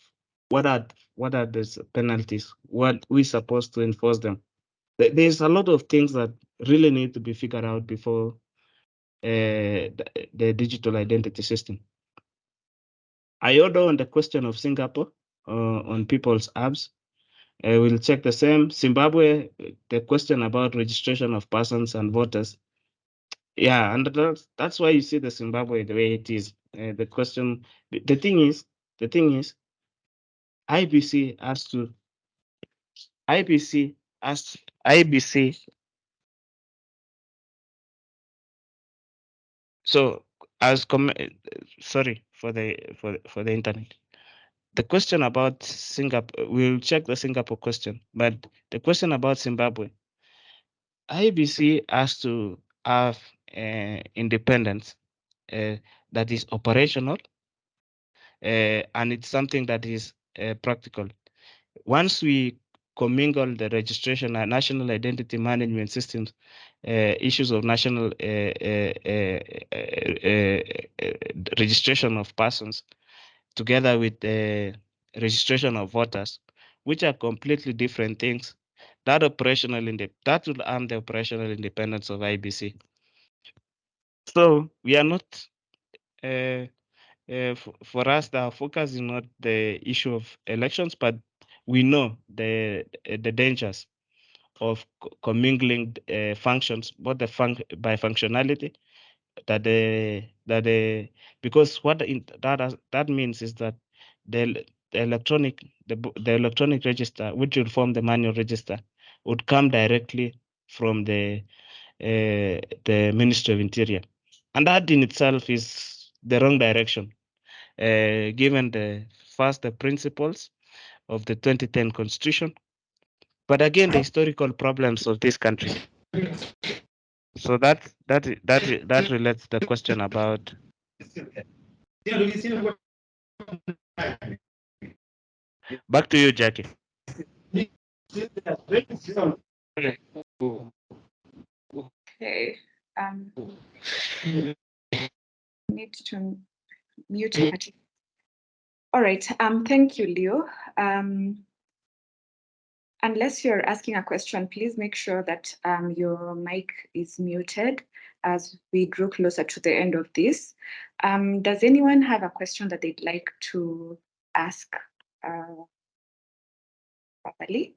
what are the penalties? What we supposed to enforce them? There's a lot of things that really need to be figured out before the digital identity system. I order on the question of Singapore on people's apps. We'll check the same. Zimbabwe, the question about registration of persons and voters. Yeah, and that's why you see the Zimbabwe the way it is. The question, the thing is, IBC has to, IBC. So as sorry for the internet. The question about Singapore, we'll check the Singapore question, but the question about Zimbabwe, IBC has to have independence that is operational, and it's something that is practical. Once we commingle the registration and national identity management systems, issues of national registration of persons, together with the registration of voters, which are completely different things, that will harm the operational independence of IBC. So we are not, for us, the focus is not the issue of elections, but we know the dangers of commingling functions, both by functionality, because what that means is that the electronic register, which will form the manual register, would come directly from the Ministry of Interior, and that in itself is the wrong direction, given the principles of the 2010 Constitution, but again the historical problems of this country. So that relates the question about. Back to you, Jackie. Okay. Need to mute Patrick. All right. Thank you, Leo. Unless you're asking a question, please make sure that your mic is muted as we draw closer to the end of this. Does anyone have a question that they'd like to ask properly?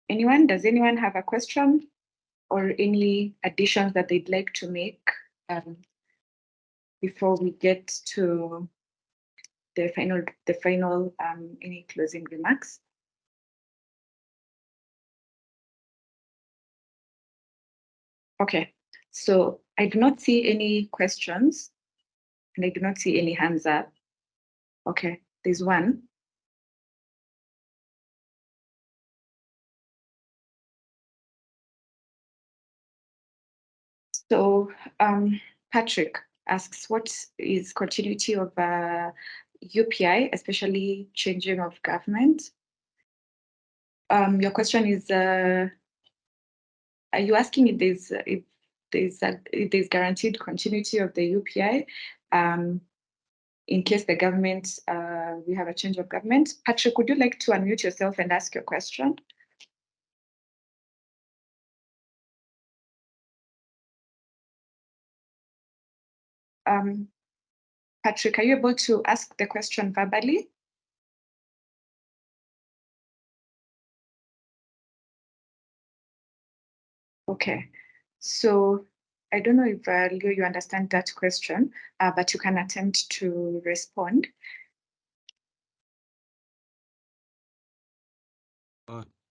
Anyone? Does anyone have a question or any additions that they'd like to make before we get to the final any closing remarks? Okay, so I do not see any questions and I do not see any hands up. Okay, there's one. So Patrick asks, what is continuity of UPI, especially changing of government? Your question is, are you asking if there's guaranteed continuity of the UPI in case the government, we have a change of government? Patrick, would you like to unmute yourself and ask your question? Patrick, are you able to ask the question verbally? Okay, so I don't know if Leo, you understand that question, but you can attempt to respond.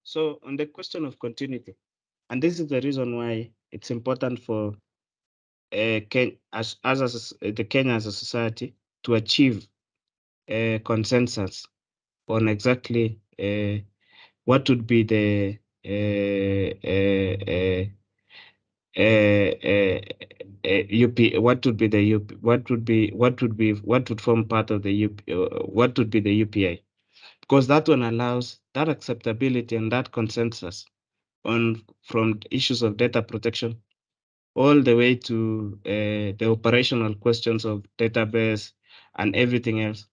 So on the question of continuity, and this is the reason why it's important for the Kenya as a society to achieve a consensus on exactly what would be the UP, what would be the UP, what would form part of the UP, what would be the UPI, because that one allows that acceptability and that consensus on from issues of data protection all the way to the operational questions of database and everything else.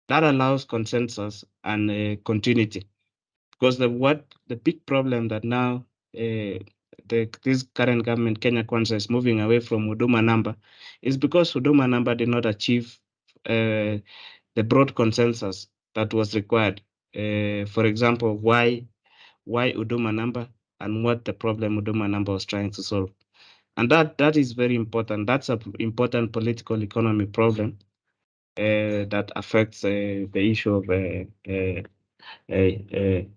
That allows consensus and continuity, because the big problem that now this current government, Kenya Kwanza, is moving away from Huduma number is because Huduma number did not achieve the broad consensus that was required. For example, why Huduma number and what the problem Huduma number was trying to solve. And that is very important. That's an important political economy problem that affects the issue of the UPI,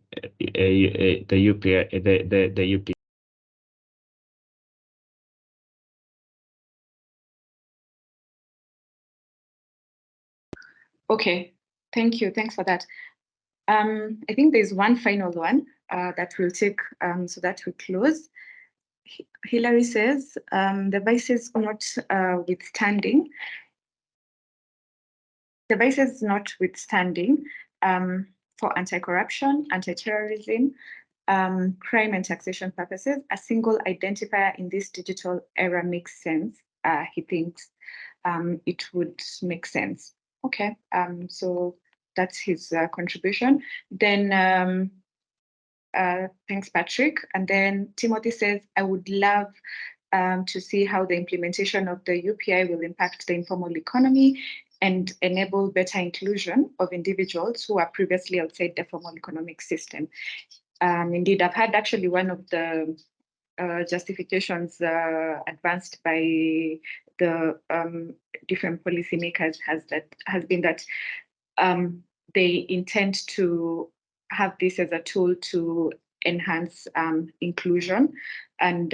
the UP. Okay, thank you. Thanks for that. I think there's one final one that we'll take so that we close. Hillary says, devices notwithstanding, for anti-corruption, anti-terrorism, crime and taxation purposes, a single identifier in this digital era makes sense. He thinks it would make sense. Okay, so that's his contribution. Then thanks, Patrick. And then Timothy says, I would love to see how the implementation of the UPI will impact the informal economy and enable better inclusion of individuals who are previously outside the formal economic system. Indeed, I've had actually one of the justifications advanced by the different policymakers has been that they intend to have this as a tool to enhance inclusion, and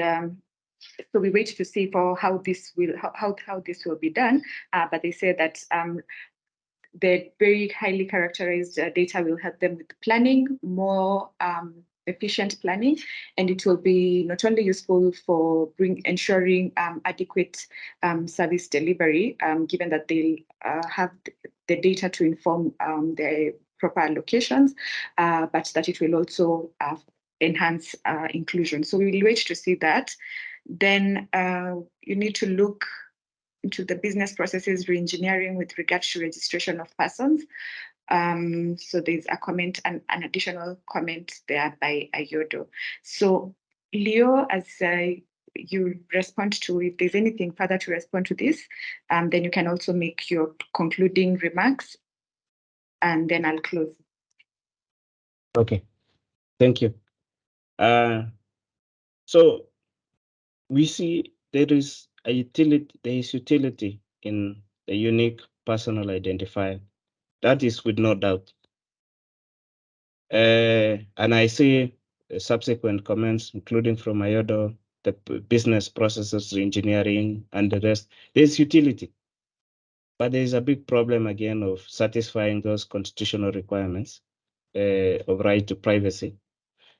so we wait to see for how this will be done. But they say that The very highly characterized data will help them with planning, more efficient planning, and it will be not only useful for ensuring adequate service delivery, given that they'll have the data to inform their proper allocations, but that it will also enhance inclusion. So we will wait to see that. Then you need to look into the business processes reengineering with regard to registration of persons. So there's a comment, an additional comment there by Ayodo. So Leo, as you respond to, if there's anything further to respond to this, then you can also make your concluding remarks, and then I'll close. Okay, thank you. So we see there is utility in the unique personal identifier. That is with no doubt. And I see subsequent comments, including from Ayodo, the business processes, engineering, and the rest. There's utility, but there is a big problem again of satisfying those constitutional requirements of right to privacy.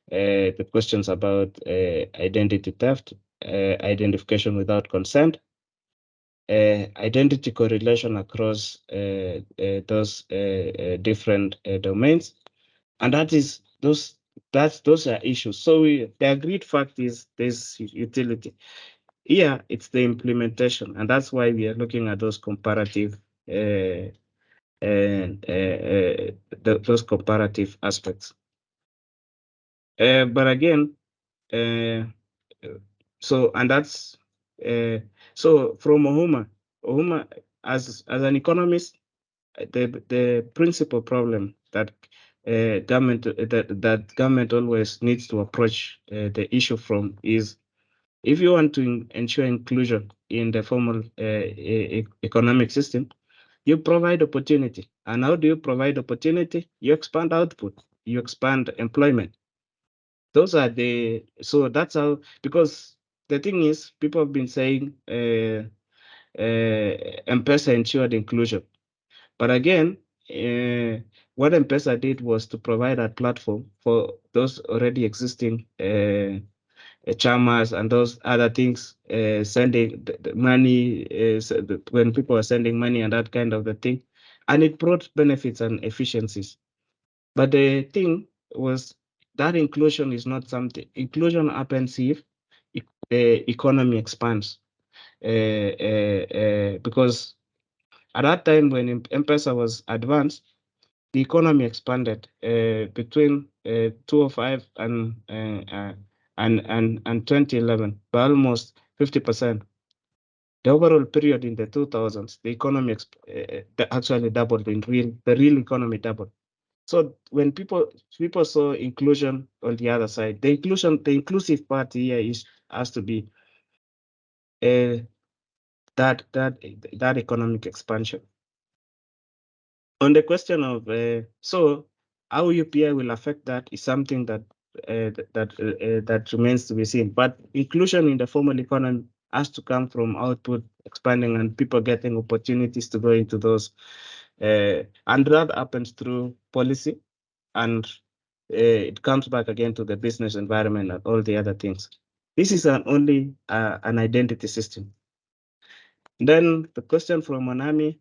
The questions about identity theft, identification without consent, identity correlation across those different domains, and those are issues. So the agreed fact is there's utility. Here it's the implementation, and that's why we are looking at those comparative those comparative aspects. But again, so and that's so from Ohuma as an economist, the principal problem that government always needs to approach the issue from is, if you want to ensure inclusion in the formal economic system, you provide opportunity. And how do you provide opportunity? You expand output, you expand employment. Those are so that's how, because the thing is, people have been saying M-Pesa ensured inclusion. But again, what M-Pesa did was to provide a platform for those already existing chamas and those other things, sending the money, when people are sending money and that kind of the thing. And it brought benefits and efficiencies. But the thing was that inclusion is not something, inclusion happens if the economy expands. Because at that time when M-Pesa was advanced, the economy expanded between 2005 and 2011 by almost 50%. The overall period in the 2000s, the economy actually doubled the real economy doubled. So when people saw inclusion on the other side, the inclusive part here has to be that economic expansion. On the question of so how UPI will affect that is something that remains to be seen. But inclusion in the formal economy has to come from output expanding and people getting opportunities to go into those, and that happens through policy, and it comes back again to the business environment and all the other things. This is only an identity system. Then the question from Monami,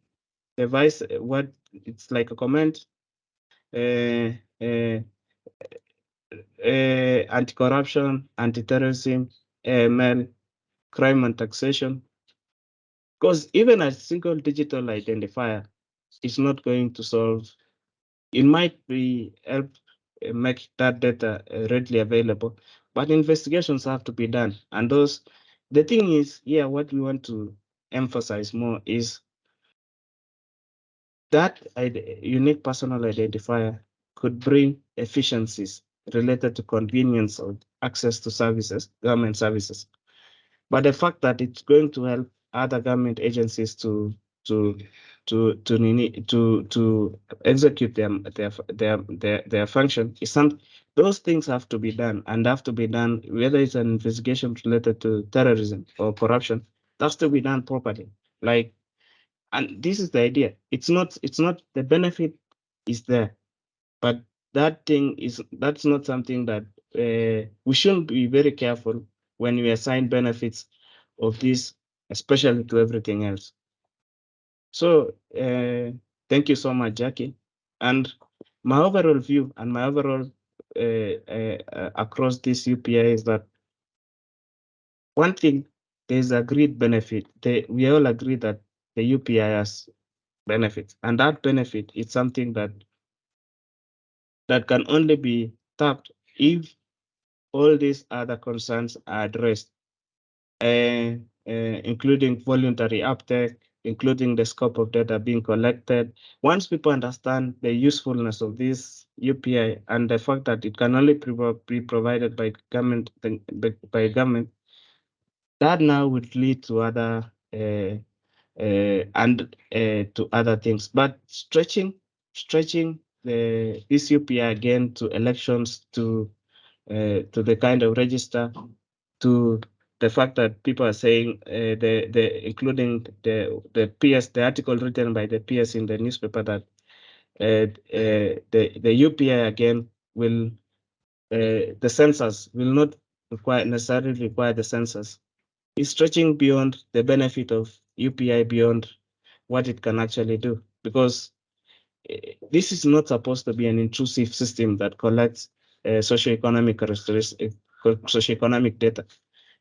the vice, what it's like a comment, anti-corruption, anti-terrorism, AML, crime and taxation. Because even a single digital identifier is not going to solve. It might be help make that data readily available, but investigations have to be done. And the thing is, yeah, what we want to emphasize more is that unique personal identifier could bring efficiencies related to convenience of access to services, government services. But the fact that it's going to help other government agencies to execute their function is those things have to be done, and have to be done, whether it's an investigation related to terrorism or corruption, that's to be done properly. Like And this is the idea. It's not the benefit is there, but that's not something that we should be very careful when we assign benefits of this, especially to everything else. So thank you so much, Jackie. And my overall view and my overall across this UPI is that one thing, there's agreed benefit. We all agree that the UPI has benefits, and that benefit is something that can only be tapped if all these other concerns are addressed, including voluntary uptake, including the scope of data being collected. Once people understand the usefulness of this UPI and the fact that it can only be provided by government, that now would lead to other to other things. But stretching this UPI again to elections, to the kind of register, to the fact that people are saying including the PS, the article written by the PS in the newspaper that the UPI again will the census will not necessarily require the census. It's stretching beyond the benefit of UPI, beyond what it can actually do, because this is not supposed to be an intrusive system that collects socioeconomic characteristics, socioeconomic data.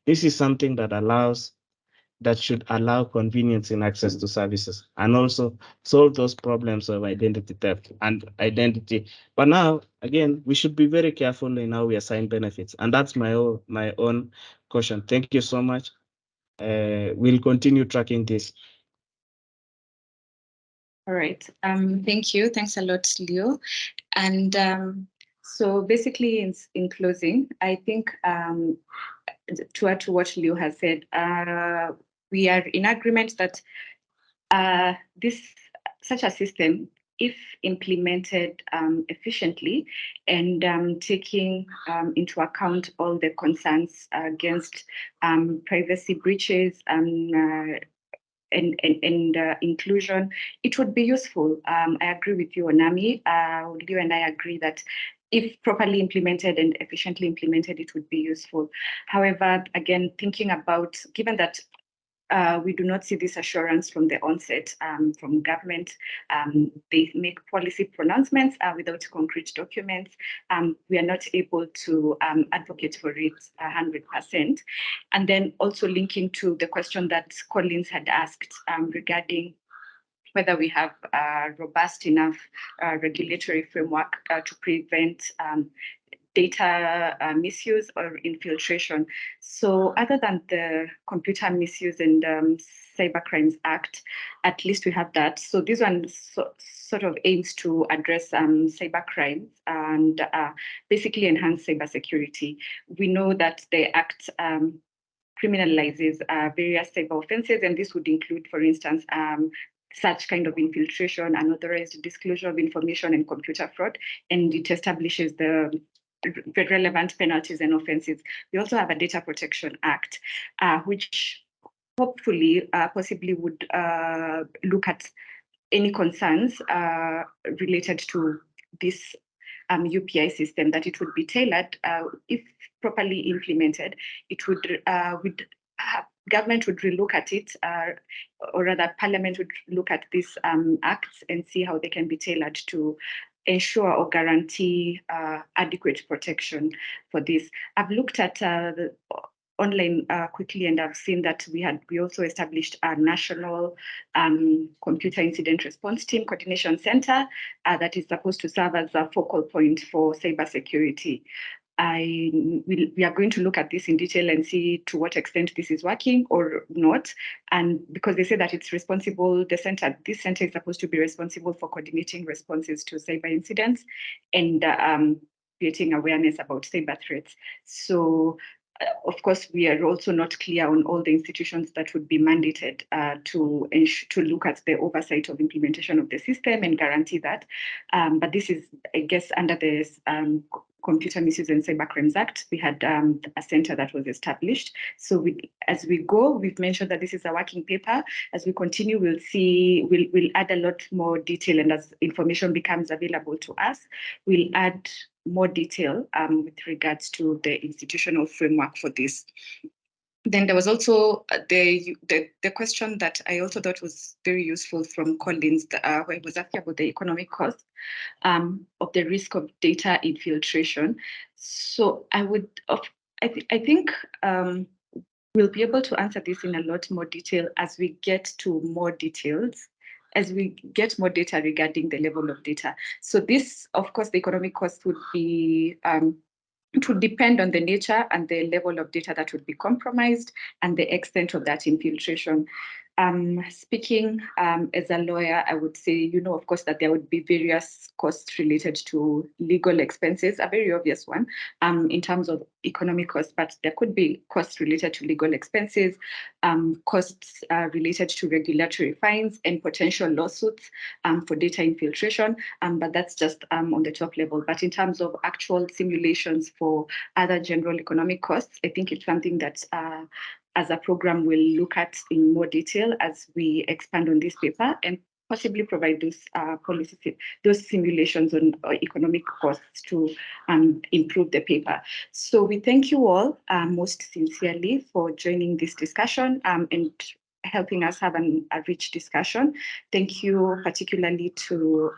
This is something that should allow convenience in access to services and also solve those problems of identity theft and identity. But now, again, we should be very careful in how we assign benefits. And that's my own caution. Thank you so much. We'll continue tracking this. All right. Thank you. Thanks a lot, Leo. And so basically, in closing, I think to add to what Leo has said, we are in agreement that such a system, if implemented efficiently and taking into account all the concerns against privacy breaches and inclusion, it would be useful. I agree with you, Onami. Leo and I agree that if properly implemented and efficiently implemented, it would be useful. However, again, thinking about, given that we do not see this assurance from the onset from government. They make policy pronouncements without concrete documents. We are not able to advocate for it 100%. And then also linking to the question that Collins had asked regarding whether we have a robust enough regulatory framework to prevent data misuse or infiltration. So other than the Computer Misuse and Cybercrimes Act, at least we have that. So this one sort of aims to address cybercrimes and basically enhance cybersecurity. We know that the Act criminalizes various cyber offenses, and this would include, for instance, such kind of infiltration, unauthorized disclosure of information, and computer fraud, and it establishes the relevant penalties and offenses. We also have a Data Protection Act, which hopefully possibly would look at any concerns related to this UPI system, that it would be tailored if properly implemented. It would government would relook at it, or rather Parliament would look at these acts and see how they can be tailored to ensure or guarantee adequate protection for this. I've looked at the online quickly, and I've seen that we also established a national computer incident response team coordination center that is supposed to serve as a focal point for cybersecurity. We are going to look at this in detail and see to what extent this is working or not. And because they say that it's responsible, this center is supposed to be responsible for coordinating responses to cyber incidents and creating awareness about cyber threats. So of course, we are also not clear on all the institutions that would be mandated to look at the oversight of implementation of the system and guarantee that. But this is, I guess, under the Computer Misuse and Cyber Crimes Act. We had a center that was established. So as we go, we've mentioned that this is a working paper. As we continue, we'll add a lot more detail, and as information becomes available to us, we'll add more detail with regards to the institutional framework for this. Then there was also the question that I also thought was very useful from Collins, where he was asking about the economic cost of the risk of data infiltration. So I think we'll be able to answer this in a lot more detail as we get to more details, as we get more data regarding the level of data. So this, of course, the economic cost would be it would depend on the nature and the level of data that would be compromised and the extent of that infiltration. Speaking as a lawyer, I would say, of course, that there would be various costs related to legal expenses, a very obvious one in terms of economic costs, but there could be costs related to legal expenses, costs related to regulatory fines and potential lawsuits for data infiltration, but that's just on the top level. But in terms of actual simulations for other general economic costs, I think it's something that as a program we'll look at in more detail as we expand on this paper and possibly provide those simulations on economic costs to improve the paper. So we thank you all most sincerely for joining this discussion and helping us have a rich discussion. Thank you particularly to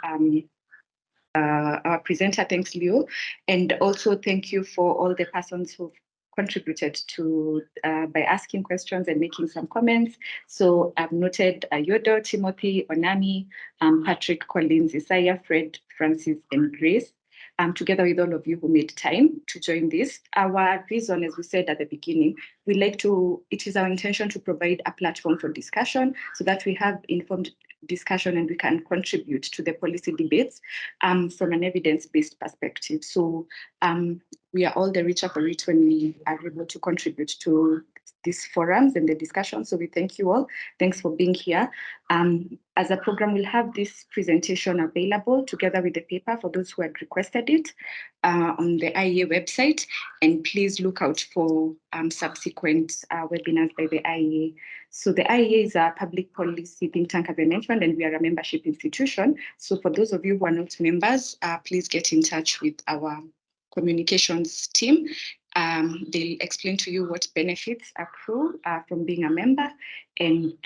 our presenter, thanks Leo, and also thank you for all the persons who've contributed to by asking questions and making some comments. So I've noted Yodo, Timothy, Onami, Patrick, Collins, Isaiah, Fred, Francis, and Grace. Together with all of you who made time to join this. Our reason, as we said at the beginning, it is our intention to provide a platform for discussion so that we have informed discussion and we can contribute to the policy debates from an evidence-based perspective. So we are all the richer for it when we are able to contribute to these forums and the discussion. So we thank you all. Thanks for being here. As a program, we'll have this presentation available together with the paper for those who had requested it on the IEA website. And please look out for subsequent webinars by the IEA. So the IEA is a public policy think tank, as I mentioned, and we are a membership institution. So for those of you who are not members, please get in touch with our communications team. They'll explain to you what benefits accrue from being a member. And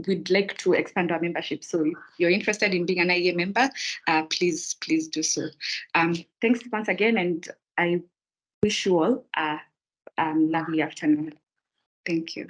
we'd like to expand our membership. So if you're interested in being an IEA member, please do so. Thanks once again, and I wish you all a lovely afternoon. Thank you.